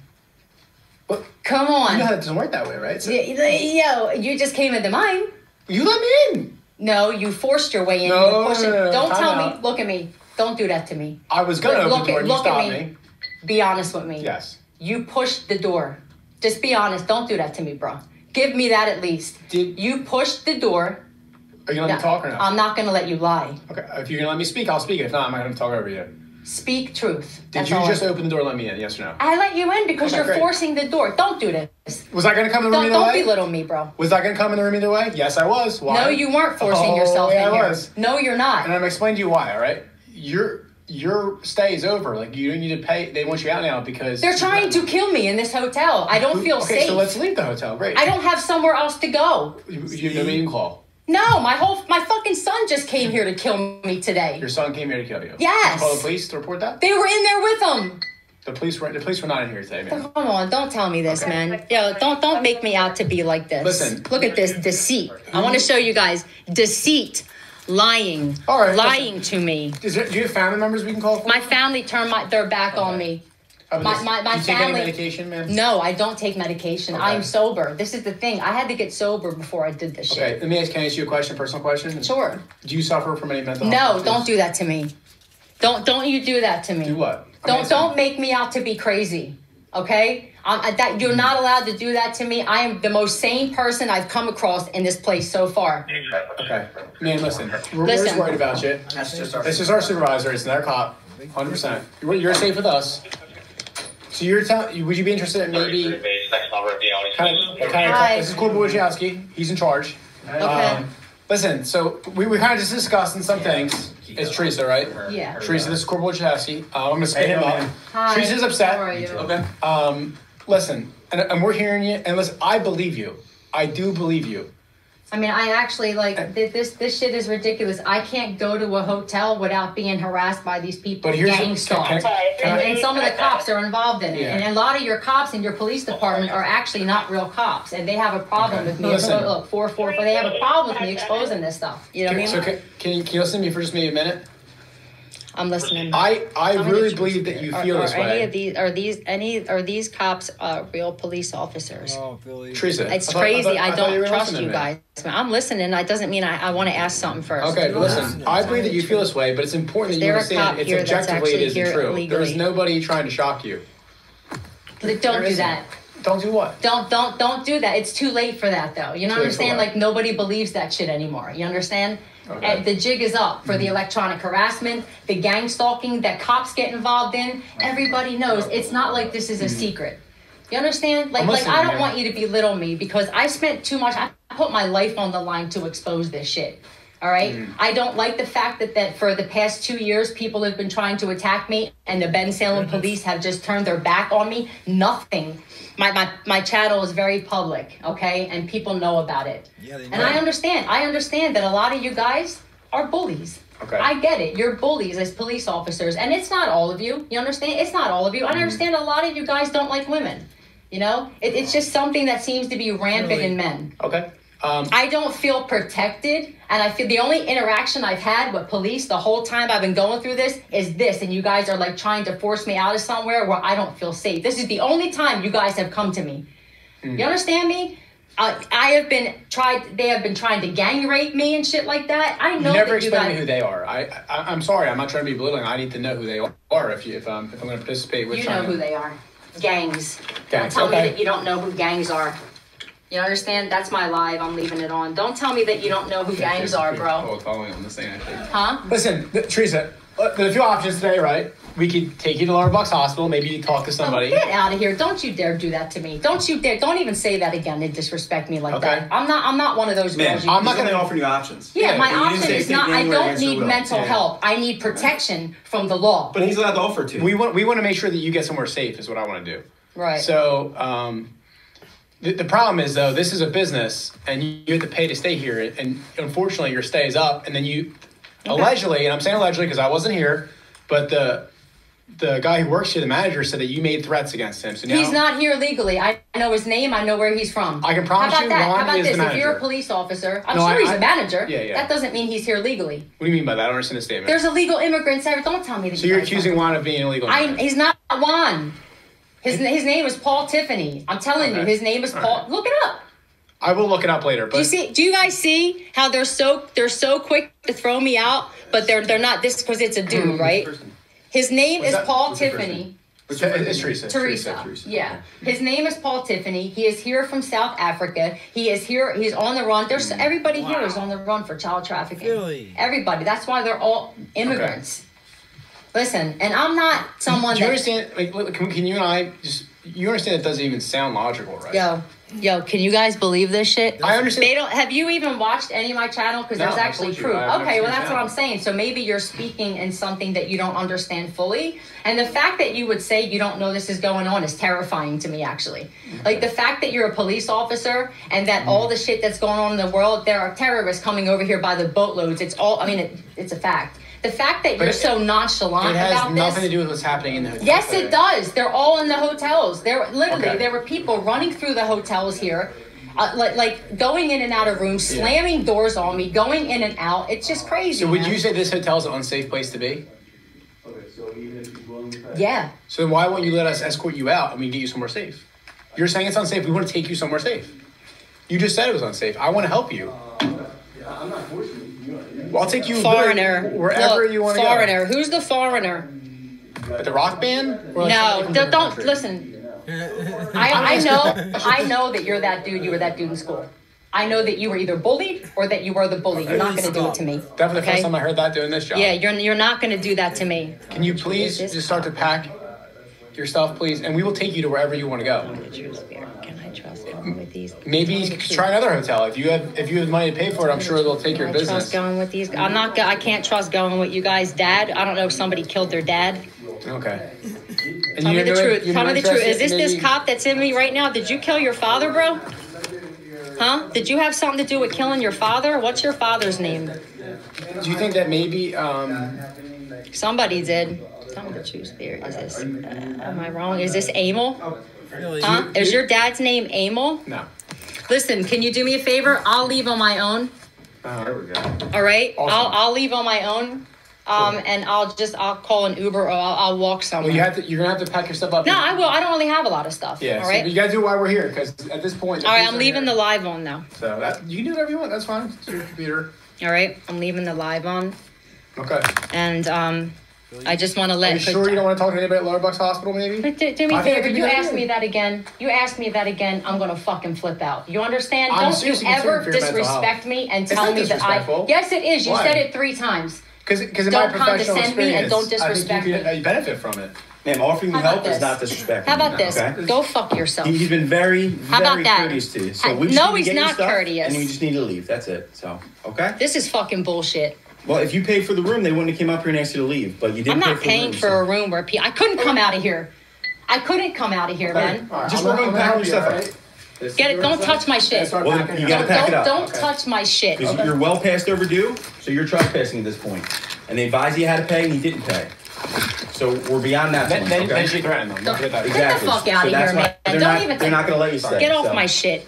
What? Come You on. know how that doesn't work that way, right? So Yo, you just came into mine. you let me in. No, you forced your way in. No, You pushed it. no, Don't time tell me. out. Look at me. Don't do that to me. I was gonna open the door and you look at stopped me. me. Be honest with me. Yes. You pushed the door. Just be honest. Don't do that to me, bro. Give me that at least. You pushed the door. Are you gonna let me talk or not? I'm not going to let you lie. Okay, if you're gonna let me speak, I'll speak. If not, I'm not gonna talk over you. Speak truth. Did That's you all just I- open the door and let me in? Yes or no? I let you in because Okay, you're great. forcing the door. Don't do this. Was I gonna come in the room Don't either way? belittle me, bro. Was I gonna come in the room either way? Yes, I was. Why? No, you weren't forcing Oh, yourself yeah, in I here. was. No, you're And not. I'm explaining to you why. All right, your stay is over. Like you don't need to pay. They want you out now because They're trying to kill me in this hotel. I don't feel Okay, safe. so let's leave the hotel. Great. I don't have somewhere else to go. You nobody you can call. No, my fucking son just came here to kill me today. Your son came here to kill you. Yes. Did you call the police to report that? They were in there with him. The police were not in here today, man. Come on, don't tell me this, man. Yo, don't make me out to be like this. Listen. Look at this deceit. I want to show you guys deceit, lying, All right, lying to me. Do you have family members we can call? For? My family turned their back on me. My Do you take family. any medication, man? No, I don't take medication. Okay. I'm sober. This is the thing. I had to get sober before I did this Okay, shit. let me ask. Can I ask you a question? Personal question? Sure. Do you suffer from any mental No, health don't issues? do that to me. Don't you do that to me. Do what? Don't make me out to be crazy. Okay? That you're not allowed to do that to me. I am the most sane person I've come across in this place so far. Okay, man. Listen, we're just worried about you. That's just It's just our supervisor. It's their cop. 100%. You're safe with us. So you're telling? Would you be interested in maybe kind of? Hi. This is Corporal Wojciechowski. He's in charge. Okay. Listen, so we kind of just discussing some things. It's Teresa, right? Yeah. Teresa, this is Corporal Wojciechowski. I'm gonna spin him up. Hi. Teresa's upset. How are you? Okay. Listen, and we're hearing you. And listen, I believe you. I do believe you. I mean, I actually like this shit is ridiculous. I can't go to a hotel without being harassed by these people, But here's gang stalked. And some of the cops are involved in it. Yeah. And a lot of your cops in your police department are actually not real cops, and they have a problem with me. Listen. Look, 444. They have a problem with me exposing this stuff. You know what I mean? So can you listen to me for just maybe a minute? I'm listening. I Tell me really the believe that you feel are this any way. of these cops real police officers? Oh, Billy. Teresa, It's I thought- crazy. I I thought you don't were trust listening you to me. guys. I'm listening. That doesn't mean I want to ask something first. Okay, but listen, I believe that you feel this way, but it's important that you there a understand cop it's here that's objectively it actually isn't here true. There illegally? is nobody trying to shock you. Don't There do isn't. that. Don't do what? Don't do that. It's too late for that though. You know, Too late for understand? what? Like nobody believes that shit anymore. You understand? Okay. And the jig is up for the electronic harassment, the gang stalking that cops get involved in. Everybody knows it's not like this is a secret. You understand? Like I'm listening, I don't man. want you to belittle me because I spent too much. I put my life on the line to expose this shit. All right. I don't like the fact that for the past 2 years, people have been trying to attack me, and the Ben Salem police have just turned their back on me. Nothing. My channel is very public, okay, and people know about it. Yeah, they And know. I understand that a lot of you guys are bullies. Okay. I get it. You're bullies as police officers, and it's not all of you. You understand? It's not all of you. I understand a lot of you guys don't like women. You know, it's just something that seems to be rampant in men. Okay. I don't feel protected, and I feel the only interaction I've had with police the whole time I've been going through this is this, and you guys are like trying to force me out of somewhere where I don't feel safe. This is the only time you guys have come to me. You understand me? They have been trying to gang rape me and shit like that. I know You never that you explained to me guys. who they are. I'm sorry. I'm not trying to be belittling. I need to know who they are if I'm going to participate with. You know who they are. Gangs. Don't Gangs, tell okay. me that you don't know who gangs are. You understand? That's my live. I'm leaving it on. Don't tell me that you don't know who gangs are, bro. Following on this thing, actually. Huh? Listen, Teresa. There's a few options today, right? We could take you to Lower Bucks Hospital. Maybe you talk to somebody. Oh, get out of here. Don't you dare do that to me. Don't you dare. Don't even say that again and disrespect me like Okay. that. I'm not one of those Man, girls. I'm not going to offer you options. Yeah, my but you didn't option say is take not. I anywhere don't against your need will. mental Yeah. help. I need protection from the law. But he's allowed to offer to. We want to make sure that you get somewhere safe. Is what I want to do. Right. So the problem is though, this is a business, and you have to pay to stay here. And unfortunately, your stay is up, and then you allegedly, and I'm saying allegedly because I wasn't here, but the guy who works here, the manager, said that you made threats against him. So now He's not here legally. I know his name. I know where he's from. I can promise How you, about that? How Ronnie about is the this? If you're manager. a police officer, I'm No, sure he's I- a manager. Yeah. That doesn't mean he's here legally. What do you mean by that? I don't understand the statement. There's illegal immigrants there. Don't tell me that. So you're guys don't. accusing Juan of being illegal? He's not Juan. His name is Paul Tiffany. I'm telling you, Okay. his name is All Paul. right. Look it up. I will look it up later. But Do you guys see how they're so quick to throw me out, but they're not this because it's a dude, right? His name is that? Paul What's the first Tiffany. it's Teresa. Teresa. Yeah. His name is Paul Tiffany. He is here from South Africa. He is here. He's on the run. There's everybody here is on the run for child trafficking. Really? Everybody. That's why they're all immigrants. Listen, and I'm not someone Do you that. understand? Like, look, can you and I just? You understand it doesn't even sound logical, right? Yo, can you guys believe this shit? I understand. They don't. Have you even watched any of my channel? Because No, there's I actually told you, proof. I've never Okay, seen well the that's what channel. I'm saying. So maybe you're speaking in something that you don't understand fully, and the fact that you would say you don't know this is going on is terrifying to me. Actually, like the fact that you're a police officer and that all the shit that's going on in the world, there are terrorists coming over here by the boatloads. It's all. I mean, it's a fact. The fact that But you're so nonchalant It has about nothing this. to do with what's happening in the hotel. Yes, today. it does. They're all in the hotels. Okay. There were people running through the hotels here, like going in and out of rooms, slamming doors on me, going in and out. It's just crazy. So would man. you say this hotel is an unsafe place to be? Yeah. So then why won't you let us escort you out and we can get you somewhere safe? You're saying it's unsafe. We want to take you somewhere safe. You just said it was unsafe. I want to help you. I'm not forcing you. Well, I'll take you Foreigner. wherever you want to go. Foreigner. Who's the foreigner? At the rock band? Or like No, somebody from don't different country? listen. I know that you're that dude. You were that dude in school. I know that you were either bullied or that you were the bully. You're not going to do it to me. Definitely the first time I heard that doing this job. Yeah, you're not going to do that to me. Can you please just start to pack your stuff, please? And we will take you to wherever you want to go. Can I trust going with these? Maybe you could try another hotel. If you have money to pay for it, I'm sure they'll take your Can I business. trust going with these? I can't trust going with you guys. Dad, I don't know if somebody killed their dad. Okay. And Tell me the truth. you're Tell me the truth. Is this interested this cop that's in me right now? Did you kill your father, bro? Huh? Did you have something to do with killing your father? What's your father's name? Do you think that maybe Somebody did. Tell me the truth here. Is this, am I wrong? Is this Emil? Huh? Is your dad's name Emil? No. Listen, can you do me a favor? I'll leave on my own. There we go. All right? Awesome. I'll leave on my own. And I'll call an Uber or I'll walk somewhere. Well, you're gonna have to pack your stuff up. No, I will. I don't really have a lot of stuff. Yeah. All So right. you gotta do it while we're here, because at this point. All right. I'm leaving the live on now. So you can do whatever you want. That's fine. It's your computer. All right. I'm leaving the live on. Okay. And I just want to Are let. you sure you don't want to talk to anybody at Lower Bucks Hospital, maybe? But do me I a think favor. it could You be ask good. me that again. You ask me that again. I'm gonna fucking flip out. You understand? I'm Don't you seriously concerned ever for your mental disrespect health. me and It's tell not me that I. disrespectful. Yes, it is. You Why? said it 3 times. Because in my Don't professional condescend me and experience, don't disrespect I think you me. benefit from it. Ma'am, offering you How about help is this? not disrespectful. How about this? Okay? Go fuck yourself. He's been very, How about very that? courteous to you. So I- we just no, need to he's get your not stuff, courteous. and we just need to leave. That's it. So, okay? This is fucking bullshit. Well, if you paid for the room, they wouldn't have came up here and asked you to leave. But you didn't I'm pay not for paying the room, for a room where I couldn't come out of here. I couldn't come out of here, man. All right, Just I'm work gonna on packing help your you, stuff all up. right? Get it. Don't touch my shit. Start Well, packing you it gotta up. pack it up. Don't Okay. touch my shit. Because you're well past overdue, so you're trespassing at this point. And they advised you how to pay, and you didn't pay. So we're beyond that point, Then okay? she threatened them. Don't forget that. Exactly. Get the fuck out of that's here, why man. They're Don't not, even they're not going to let you stay. Get off so. my shit.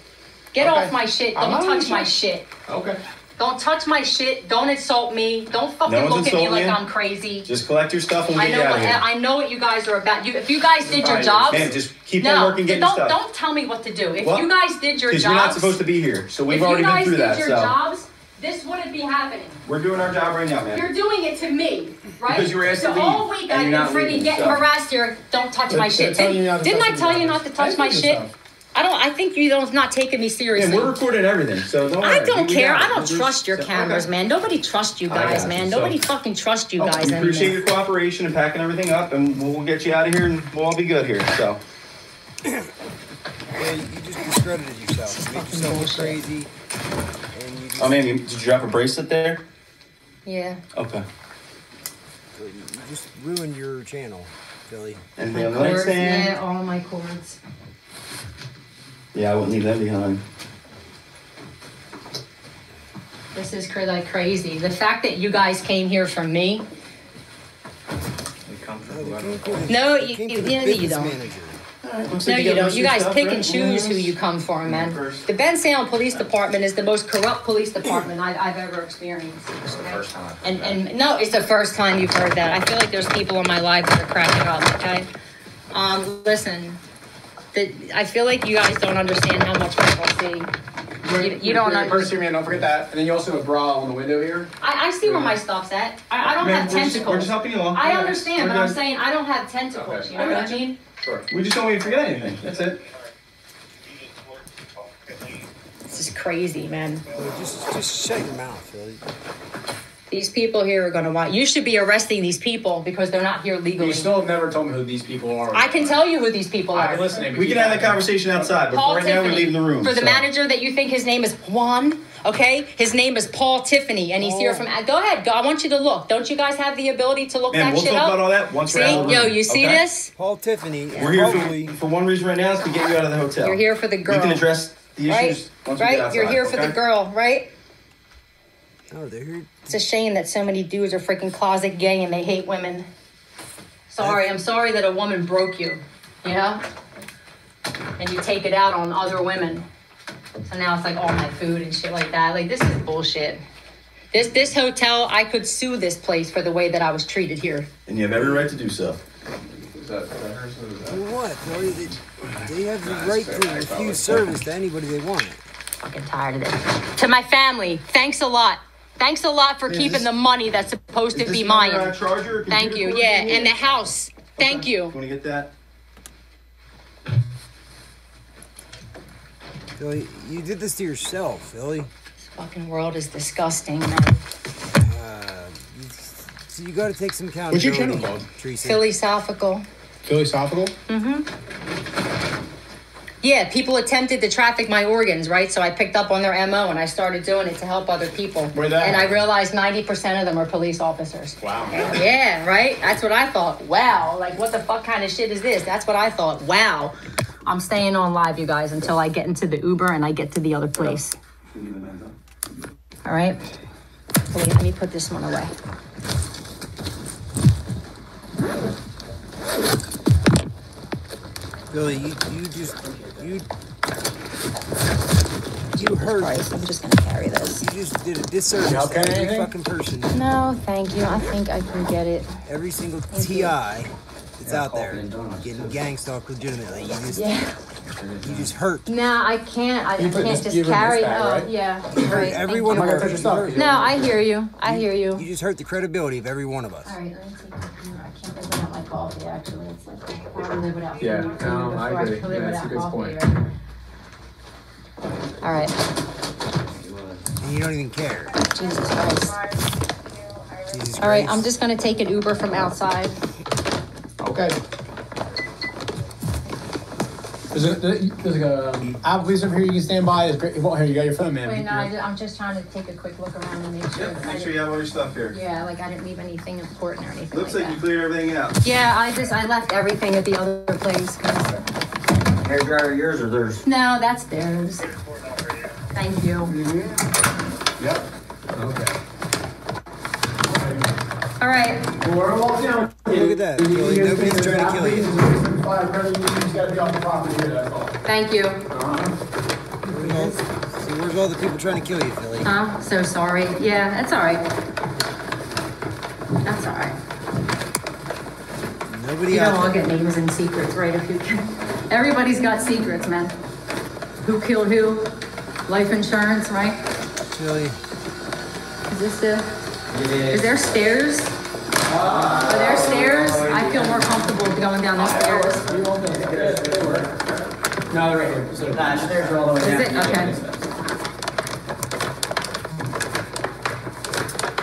Get Okay. off my shit. I'm Don't not touch my on shit. Okay. Don't touch my shit. Don't insult me. Don't fucking No one's look at me like insulting you. I'm crazy. Just collect your stuff and we'll I get know you out what of here. I know what you guys are about. If you guys did your Right. jobs, Man, just keep on working, getting your stuff. don't tell me what to do. If Well, you guys did your Because jobs, you're not supposed to be here. So we've if already you been guys through did that. your So jobs, this wouldn't be happening. we're doing our job right now, man. You're doing it to me, right? Because you were asked so to leave, all week and I've you're been not freaking leaving, getting so. harassed here. Don't touch my shit. telling you not to Didn't touch I tell you your not to stuff. touch my I did shit? stuff. I think you don't not taking me seriously. And we're recording everything, so don't worry. I don't We care. got it. I don't We'll just- trust your cameras, okay. man. Nobody trusts you I guys, got man. you, so- Nobody fucking trusts you Oh, guys we appreciate anymore. your cooperation and packing everything up, and we'll get you out of here, and we'll all be good here. So, Yeah, you just discredited yourself. You made yourself look crazy. And you just, oh man, did you drop a bracelet there? Yeah. Okay. you just ruined your channel, Philly. And My the cords, nightstand? yeah, all my cords. Yeah, I wouldn't leave that behind. This is like crazy. The fact that you guys came here for me. No, you don't. Manager. No, you don't. You guys pick and choose who you come for, man. The Ben Salem Police Department is the most corrupt police department I've ever experienced. It's the first time. And no, it's the first time you've heard that. I feel like there's people in my life that are cracking up, okay? Listen, I feel like you guys don't understand how much people see. You don't Your purse understand. here, man. Don't forget that. And then you also have a bra on the window here. I see where my stuff's at. I don't Man, have we're tentacles. just helping you along. I Yeah, understand, we're but I'm good. saying I don't have tentacles. Okay. You know what I mean? Sure. We just don't want you to forget anything. That's it. This is crazy, man. Well, just shut your mouth, Philly. These people here are going to want. You should be arresting these people because they're not here legally. You still have never told me who these people are. I can tell you who these people I've are. been listening. We can have that conversation outside, but Paul right now we're Tiffany. leaving the room. For the so. manager that you think his name is Juan, okay? His name is Paul Tiffany, and he's here from. Go ahead. I want you to look. Don't you guys have the ability to look Man, that we'll shit talk up? about all that once See, we're out of the room. yo, you see okay? this? Paul Tiffany. We're here probably, for one reason right now is to get you out of the hotel. You're here for the girl. We can address the Right? issues once we get Right? outside. You're here for the okay? girl, right? Oh, they're here. It's a shame that so many dudes are freaking closet gay and they hate women. Sorry, I'm sorry that a woman broke you, you know? And you take it out on other women. So now it's like all my food and shit like that. Like, this is bullshit. This hotel, I could sue this place for the way that I was treated here. And you have every right to do so. For what? Well, they have the right to refuse service to anybody they want. Fucking tired of this. To my family, thanks a lot. Thanks a lot for keeping the money that's supposed to be mine. Thank you. Yeah, and the house. Thank you. Want to get that? Philly, you did this to yourself, Philly. This fucking world is disgusting, man. So you got to take some accountability. What's your channel called? Teresa. Philosophical. Philosophical? Yeah, people attempted to traffic my organs, right? So I picked up on their MO and I started doing it to help other people. Where that and I happened? realized 90% of them are police officers. Wow. Yeah, right? That's what I thought. Wow, like what the fuck kind of shit is this? That's what I thought. Wow. I'm staying on live, you guys, until I get into the Uber and I get to the other place. All right? Wait, let me put this one away. Billy, you hurt. Christ, I'm just gonna carry this. You just did a disservice to Okay, every anything? fucking person. No, thank you. I think I can get it. Every single TI that's out there getting gang stalked legitimately. You just hurt. No, I can't. I You put can't this- just you put this carry. back, Oh, right? yeah. You hurt Right. every thank one you. of I'm not us. gonna touch your stuff. No, I hear you. I hear you. You just hurt the credibility of every one of us. All right, let me take my camera. I can't live without my coffee, actually. It's like I can't live without Yeah, food no, before I agree. can live Yeah, that's a without good coffee, point. right? All right. And you don't even care. Jesus Christ. Jesus All right, Christ. I'm just going to take an Uber from outside. Okay. There's like a Applebee's over here you can stand by. It's great. Well, here, you got your phone, man. Wait, no, I'm just trying to take a quick look around and make sure. Make sure you have all your stuff here. Yeah, like I didn't leave anything important or anything Looks like like you that. cleared everything out. Yeah, I left everything at the other place. 'Cause Hair dryer, yours or theirs? no, that's theirs. Thank you. Yep. Okay. All right. Well, we're walking down. Look at that. Billy. Nobody's trying to kill you. You just gotta be off the property here, that's all. Thank you. See, where's all the people trying to kill you, Philly? Huh? So sorry. Yeah, that's all right. That's all right. Nobody You know, out I'll there. get names and secrets, right? If you can. Everybody's got secrets, man. Who killed who? Life insurance, right? Philly. Is this the? Is there stairs? Are there stairs? I feel more comfortable going down the stairs. No, they're right here. So, Nah, stairs are all the way Is down. it? Okay.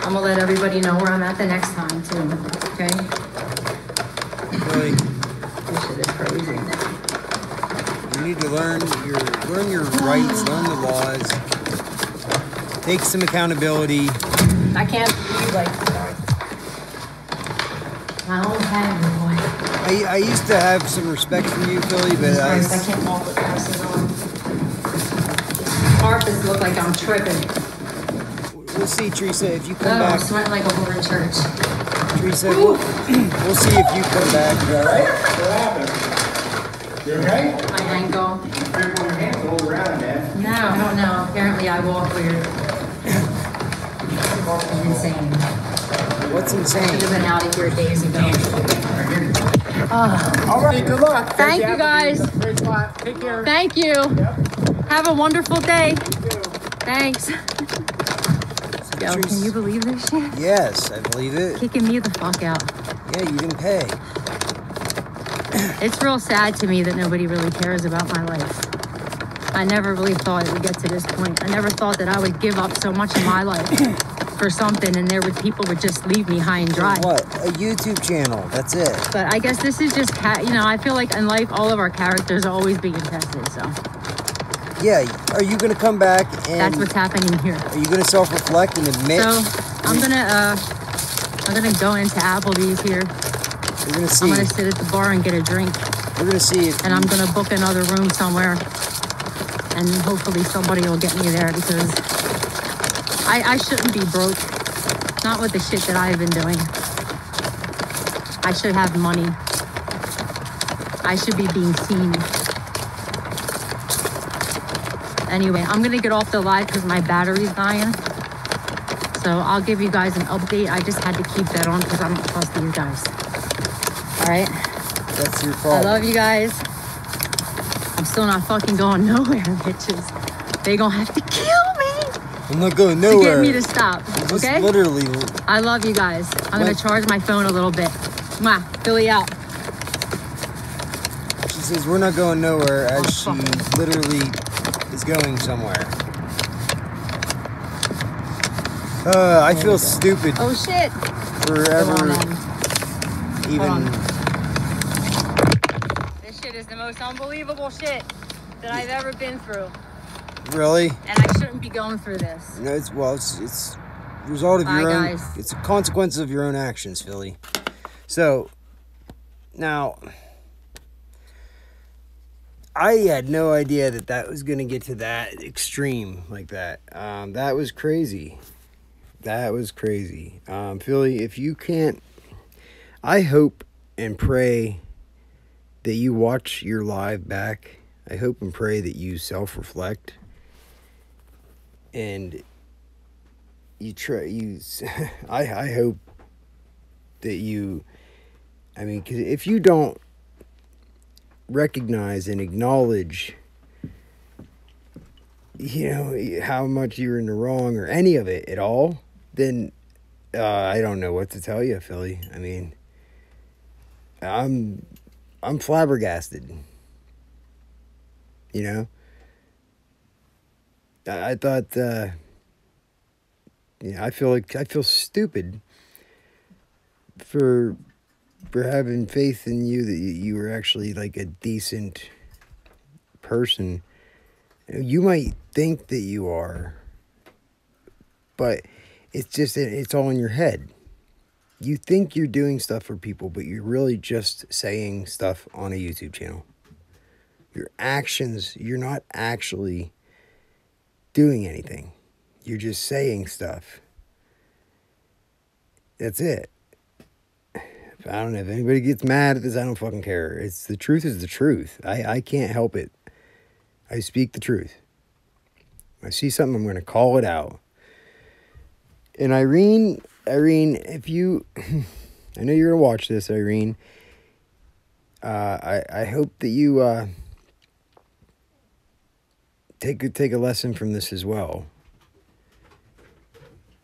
I'm gonna let everybody know where I'm at the next time too. Okay? Philly, This shit is crazy. you need to learn your rights, learn the laws, take some accountability. I can't be like, sorry. My own family, boy. I used to have some respect for you, Philly, but Christ, I can't walk with glasses on. Carpets look like I'm tripping. we'll see, Teresa, if you Oh, come I'm back. sweating like a whore in church. Teresa, we'll see if you come back. you all right? What happened? You okay? My ankle. Grip on your hand, hold around, man. No, I don't know. Apparently I walk weird. I'm insane. What's Should insane? have been out of here days ago. All right, good luck. Thank you, guys. Great spot. Take care. Thank you. Have a wonderful day. Thanks. Yo, can you believe this shit? Yes, I believe it. Kicking me the fuck out. Yeah, you didn't pay. It's real sad to me that nobody really cares about my life. I never really thought it would get to this point. I never thought that I would give up so much of my life for something and people would just leave me high and dry. What? A YouTube channel. That's it. But I guess this is just, I feel like in life, all of our characters are always being tested. So Yeah, are you gonna come back and that's what's happening here. are you gonna self-reflect and admit? So I'm gonna go into Applebee's here. We're gonna see. I'm gonna sit at the bar and get a drink, We're gonna see if and I'm gonna book another room somewhere, and hopefully somebody will get me there because I shouldn't be broke. Not with the shit that I've been doing. I should have money. I should be being seen. Anyway, I'm gonna get off the live because my battery's dying. So I'll give you guys an update. I just had to keep that on because I don't trust these guys. All right? That's your fault. I love you guys. I'm still not fucking going nowhere, bitches. They gonna have to kill me I'm not going nowhere. to get me to stop, Just okay? literally. I love you guys. I'm gonna charge my phone a little bit. Mwah, Philly out. She says we're not going nowhere as she fuck. literally is going somewhere. I feel stupid Oh shit. for Go ever on, even. This shit is the most unbelievable shit that I've ever been through. Really? And I shouldn't be going through this. No, it's a result of Bye, your own. guys. It's a consequence of your own actions, Philly. So now, I had no idea that was going to get to that extreme like that. That was crazy. That was crazy. Philly, if you can't, I hope and pray that you watch your live back. I hope and pray that you self-reflect and I hope that you, I mean, 'cause if you don't recognize and acknowledge, you know, how much you're in the wrong or any of it at all, then I don't know what to tell you, Philly. I mean, I'm flabbergasted. You know, I thought, I feel stupid for having faith in you that you were actually like a decent person. You might think that you are, but it's all in your head. You think you're doing stuff for people, but you're really just saying stuff on a YouTube channel. Your actions, you're not actually doing anything. You're just saying stuff. That's it. I don't know if anybody gets mad at this. I don't fucking care. The truth is the truth. I can't help it. I speak the truth. If I see something, I'm going to call it out. And Irene, if you, I know you're going to watch this, Irene. I hope that you take a lesson from this as well.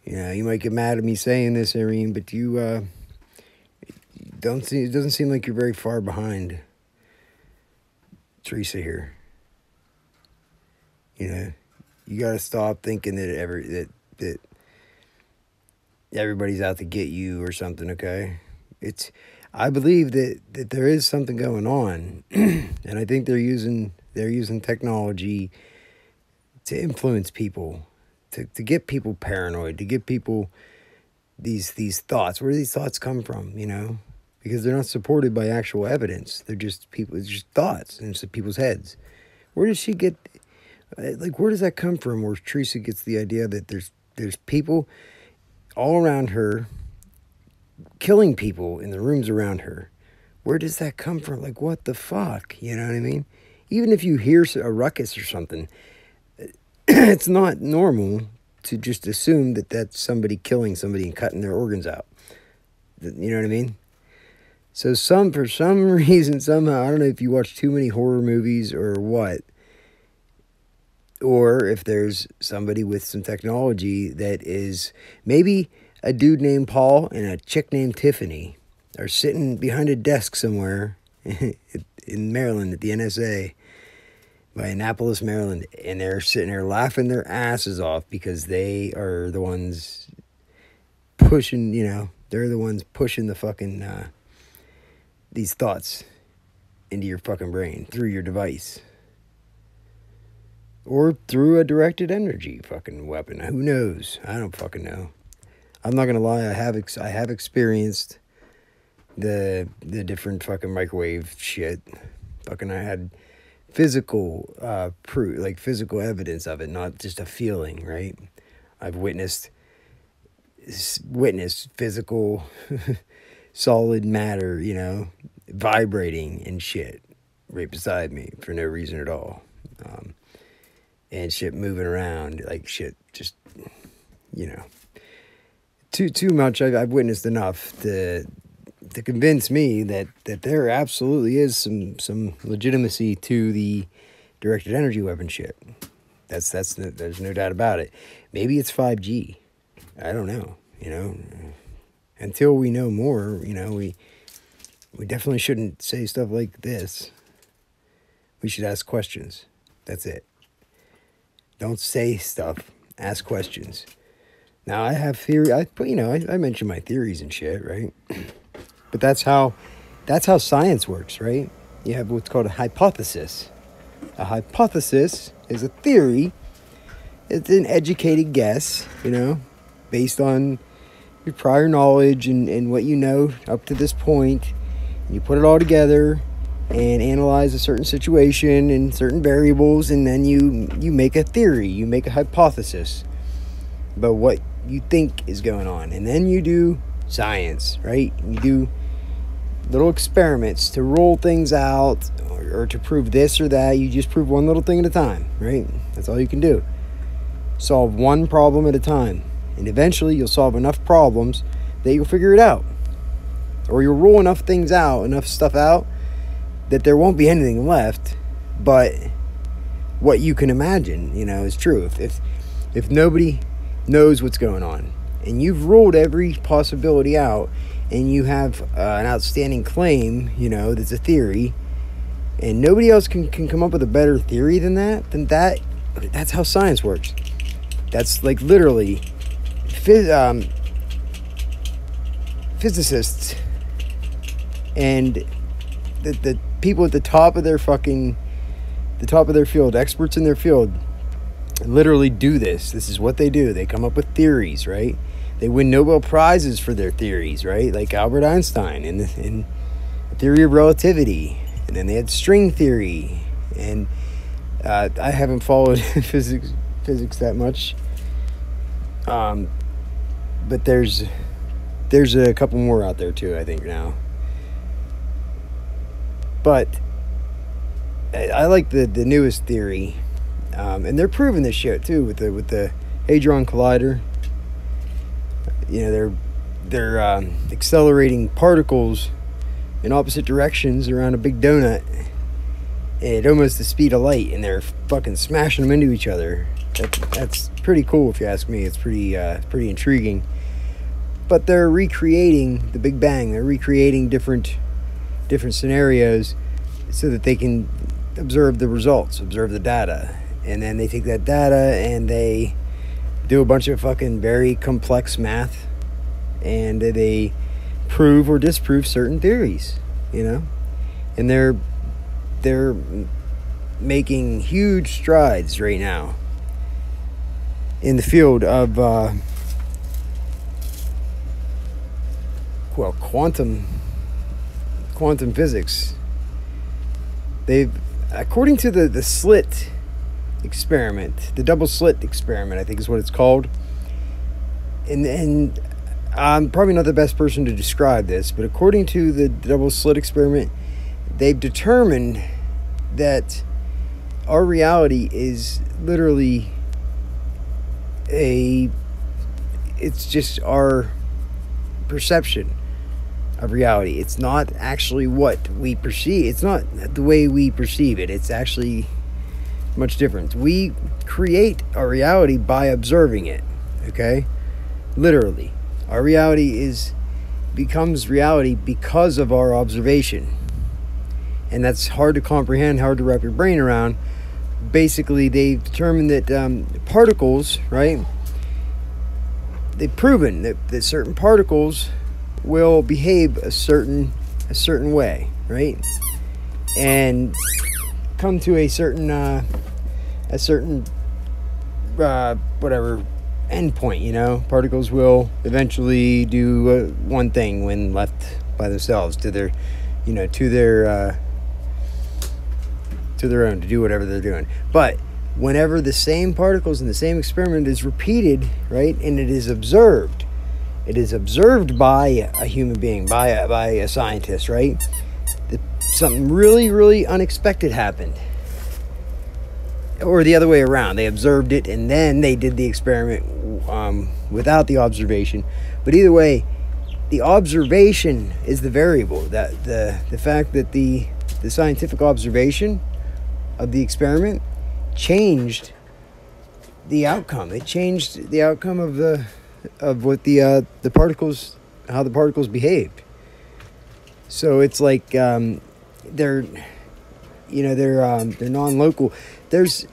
You know, you might get mad at me saying this, Irene, but you it doesn't seem like you're very far behind Teresa here. You know, you got to stop thinking that everybody's out to get you or something, okay? I believe that there is something going on, and I think they're using technology to influence people, to get people paranoid, to get people these thoughts. Where do these thoughts come from, you know? Because they're not supported by actual evidence. They're just people. It's just thoughts in people's heads. Where does she get? Like, where does that come from? Where Teresa gets the idea that there's people all around her killing people in the rooms around her. Where does that come from? Like, what the fuck? You know what I mean? Even if you hear a ruckus or something, it's not normal to just assume that that's somebody killing somebody and cutting their organs out. You know what I mean? So for some reason, somehow, I don't know if you watch too many horror movies or what, or if there's somebody with some technology that is, maybe a dude named Paul and a chick named Tiffany are sitting behind a desk somewhere in Maryland at the NSA, by Annapolis, Maryland, and they're sitting there laughing their asses off because they are the ones pushing, you know, they're the ones pushing the fucking, these thoughts into your fucking brain through your device. Or through a directed energy fucking weapon. Who knows? I don't fucking know. I'm not gonna lie, I have experienced the different fucking microwave shit. Fucking, I had physical proof, like physical evidence of it, not just a feeling, right? I've witnessed physical solid matter, you know, vibrating and shit right beside me for no reason at all. And shit moving around, like shit, just, you know. too much. I've witnessed enough to convince me that there absolutely is some legitimacy to the directed energy weapon shit. There's no doubt about it. Maybe it's 5G. I don't know. You know, until we know more, you know, we definitely shouldn't say stuff like this. We should ask questions. That's it. Don't say stuff. Ask questions. Now I have theory. I mentioned my theories and shit, right? But that's how science works, right? You have what's called a hypothesis. A hypothesis is a theory. It's an educated guess, you know, based on your prior knowledge and what you know up to this point. You put it all together and analyze a certain situation and certain variables, and then you make a theory. You make a hypothesis about what you think is going on. And then you do science, right? You do little experiments to roll things out or to prove this or that. You just prove one little thing at a time, right? That's all you can do. Solve one problem at a time. And eventually you'll solve enough problems that you'll figure it out. Or you'll roll enough things out, enough stuff out, that there won't be anything left. But what you can imagine, you know, is true. If nobody knows what's going on, and you've ruled every possibility out, and you have an outstanding claim, you know, that's a theory, and nobody else can come up with a better theory than that, then that's how science works. That's like literally physicists and the people at the top of their field, experts in their field, literally do this. This is what they do. They come up with theories, right? They win Nobel Prizes for their theories, right? Like Albert Einstein in the theory of relativity. And then they had string theory. And I haven't followed physics that much. But there's a couple more out there too, I think, now. But I like the newest theory. And they're proving this shit too with the Hadron Collider. You know, they're accelerating particles in opposite directions around a big donut at almost the speed of light, and they're fucking smashing them into each other. That's pretty cool, if you ask me. It's pretty intriguing. But they're recreating the Big Bang. They're recreating different scenarios so that they can observe the results, observe the data. And then they take that data and they do a bunch of fucking very complex math, and they prove or disprove certain theories, you know? And they're making huge strides right now in the field of quantum physics. They've, according to the slit experiment, the double slit experiment, I think is what it's called. And I'm probably not the best person to describe this, but according to the double slit experiment, they've determined that our reality is literally it's just our perception of reality. It's not actually what we perceive. It's not the way we perceive it. It's actually much different. We create our reality by observing it, okay? Literally. Our reality becomes reality because of our observation. And that's hard to comprehend, hard to wrap your brain around. Basically, they've determined that particles, right? They've proven that certain particles will behave a certain way, right? And come to a certain whatever endpoint, you know. Particles will eventually do one thing when left by themselves to their own, to do whatever they're doing. But whenever the same particles in the same experiment is repeated, right, and it is observed by a human being, by a scientist, right, something really, really unexpected happened. Or the other way around. They observed it and then they did the experiment without the observation. But either way, the observation is the variable. That the fact that the scientific observation of the experiment changed the outcome. It changed the outcome of what the particles, how the particles behaved. So it's like they're non-local. There's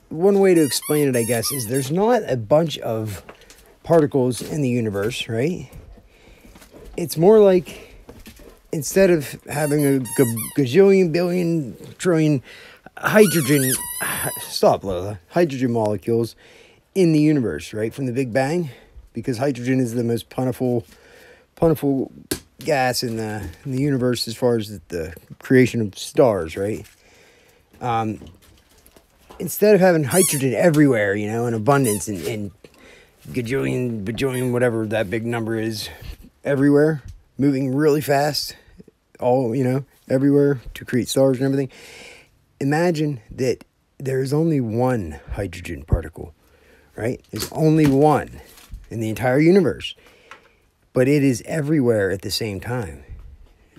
one way to explain it, I guess, is there's not a bunch of particles in the universe, right? It's more like, instead of having a gajillion, billion, trillion hydrogen molecules in the universe, right, from the Big Bang, because hydrogen is the most plentiful gas in the universe as far as the creation of stars, right? Instead of having hydrogen everywhere, in abundance, and gajillion, bajillion, whatever that big number is, everywhere, moving really fast, all, everywhere to create stars and everything. Imagine that there's only one hydrogen particle, right? There's only one in the entire universe, but it is everywhere at the same time.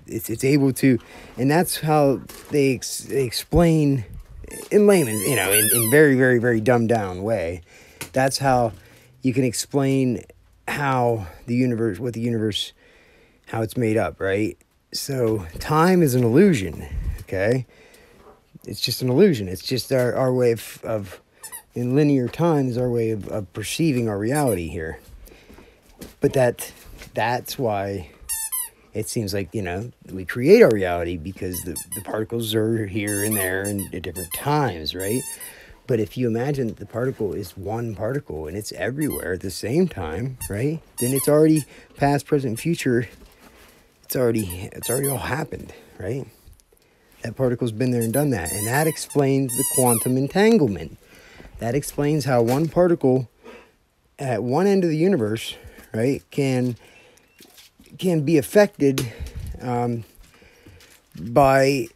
It's able to, and that's how they explain in layman, in very, very, very dumbed down way. That's how you can explain how the universe, how it's made up, right? So time is an illusion, okay? It's just an illusion. It's just our way of in linear time is our way of perceiving our reality here. But that's why it seems like, we create our reality, because the particles are here and there and at different times, right? But if you imagine that the particle is one particle and it's everywhere at the same time, right? Then it's already past, present, future. It's already all happened, right? That particle's been there and done that. And that explains the quantum entanglement. That explains how one particle at one end of the universe, right, can be affected by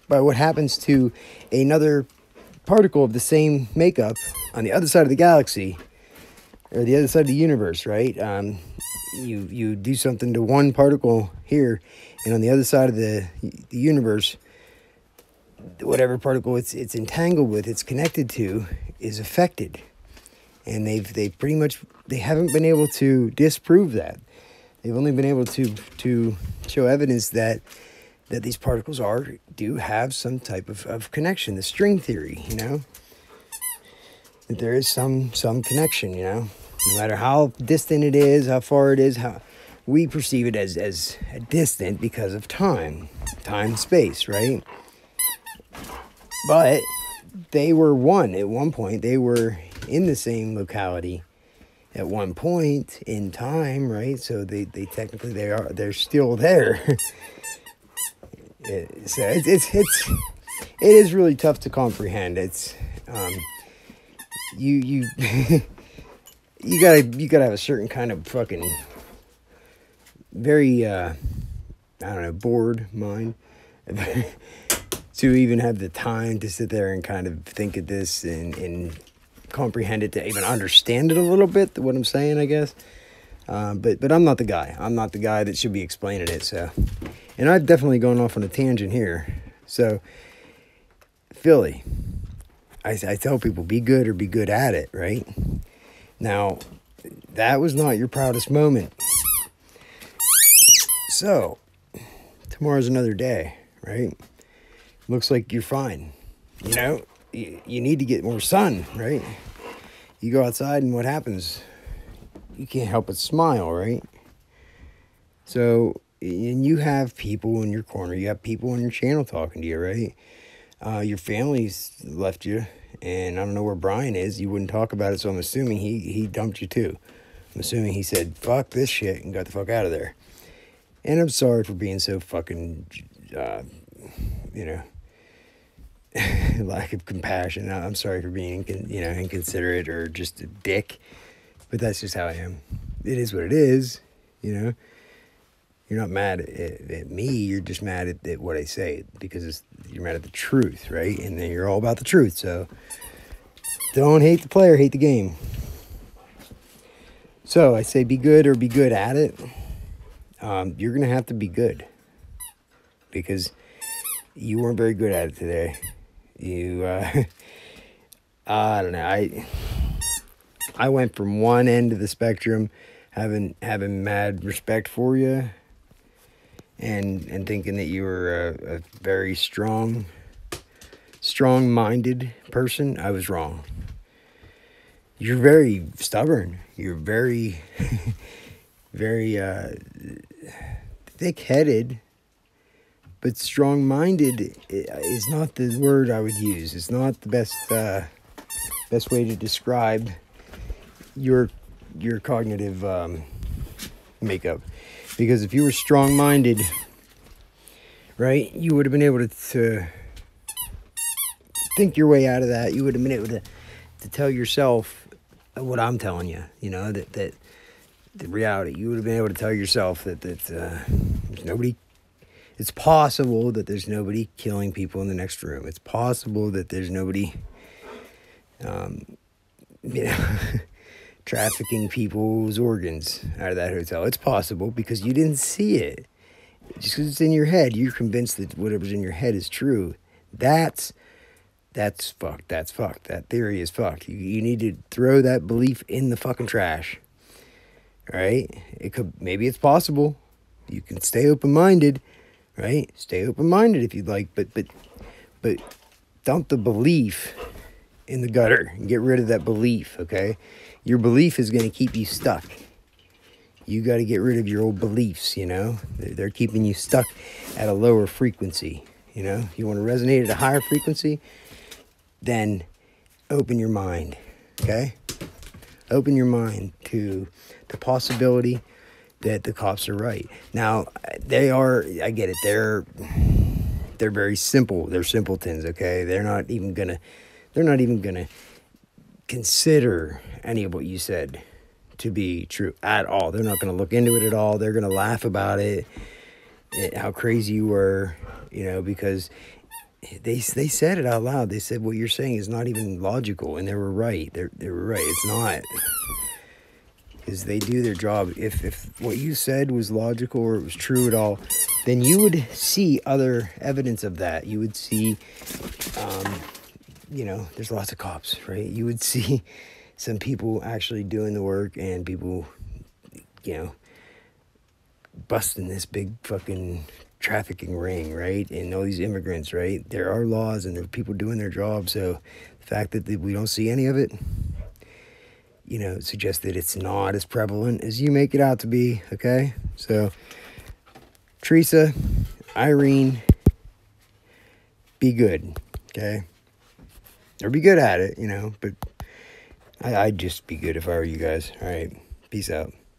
what happens to another particle of the same makeup on the other side of the galaxy, or the other side of the universe, right? You do something to one particle here, and on the other side of the universe, whatever particle it's entangled with, it's connected to, is affected. And they pretty much, they haven't been able to disprove that. They've only been able to show evidence that these particles do have some type of connection. The string theory, that there is some connection, no matter how distant it is, how far it is, how we perceive it as distant because of time, space, right? But they were one at one point. They were in the same locality at one point in time, right? So they technically they're still there. So it is really tough to comprehend. It's you gotta have a certain kind of fucking very bored mind to even have the time to sit there and kind of think of this and comprehend it, to even understand it a little bit, what I'm saying, I guess. But I'm not the guy. I'm not the guy that should be explaining it. So, and I've definitely gone off on a tangent here. So, Philly, I tell people, be good or be good at it, right? Now, that was not your proudest moment. So, tomorrow's another day, right? Looks like you're fine. You need to get more sun, right? You go outside and what happens? You can't help but smile, right? So, and you have people in your corner. You have people on your channel talking to you, right? Your family's left you, and I don't know where Brian is. You wouldn't talk about it, so I'm assuming he dumped you too. I'm assuming he said, fuck this shit, and got the fuck out of there. And I'm sorry for being so fucking, lack of compassion. I'm sorry for being, inconsiderate or just a dick. But that's just how I am. It is what it is, You're not mad at me. You're just mad at what I say, because you're mad at the truth, right? And then you're all about the truth. So Don't hate the player, hate the game. So I say be good or be good at it. You're going to have to be good. Because you weren't very good at it today. You, I don't know. I went from one end of the spectrum, having mad respect for you, and thinking that you were a very strong-minded person. I was wrong. You're very stubborn. You're very, very thick-headed. But strong-minded is not the word I would use. It's not the best way to describe your cognitive makeup. Because if you were strong-minded, right, you would have been able to think your way out of that. You would have been able to tell yourself what I'm telling you. You know, that the reality. You would have been able to tell yourself that there's nobody. It's possible that there's nobody killing people in the next room. It's possible that there's nobody, trafficking people's organs out of that hotel. It's possible because you didn't see it. Just because it's in your head, you're convinced that whatever's in your head is true. That's fucked. That's fucked. That theory is fucked. You need to throw that belief in the fucking trash. All right? Maybe it's possible. You can stay open-minded. Right? Stay open-minded if you'd like, but dump the belief in the gutter and get rid of that belief, okay? Your belief is going to keep you stuck. You got to get rid of your old beliefs, you know? They're keeping you stuck at a lower frequency, you know? You want to resonate at a higher frequency? Then open your mind, okay? Open your mind to the possibility that the cops are right. Now, they are, I get it, they're very simple. They're simpletons, okay? They're not even gonna consider any of what you said to be true at all. They're not gonna look into it at all. They're gonna laugh about it, how crazy you were, you know, because they said it out loud. They said what you're saying is not even logical, and they were right. They were right. It's not. Because they do their job. If what you said was logical or it was true at all, then you would see other evidence of that. You would see, there's lots of cops, right? You would see some people actually doing the work and people, busting this big fucking trafficking ring, right? And all these immigrants, right? There are laws and there are people doing their job. So the fact that we don't see any of it, suggests that it's not as prevalent as you make it out to be, okay? So, Teresa, Irene, be good, okay? Or be good at it, but I'd just be good if I were you guys. All right, peace out.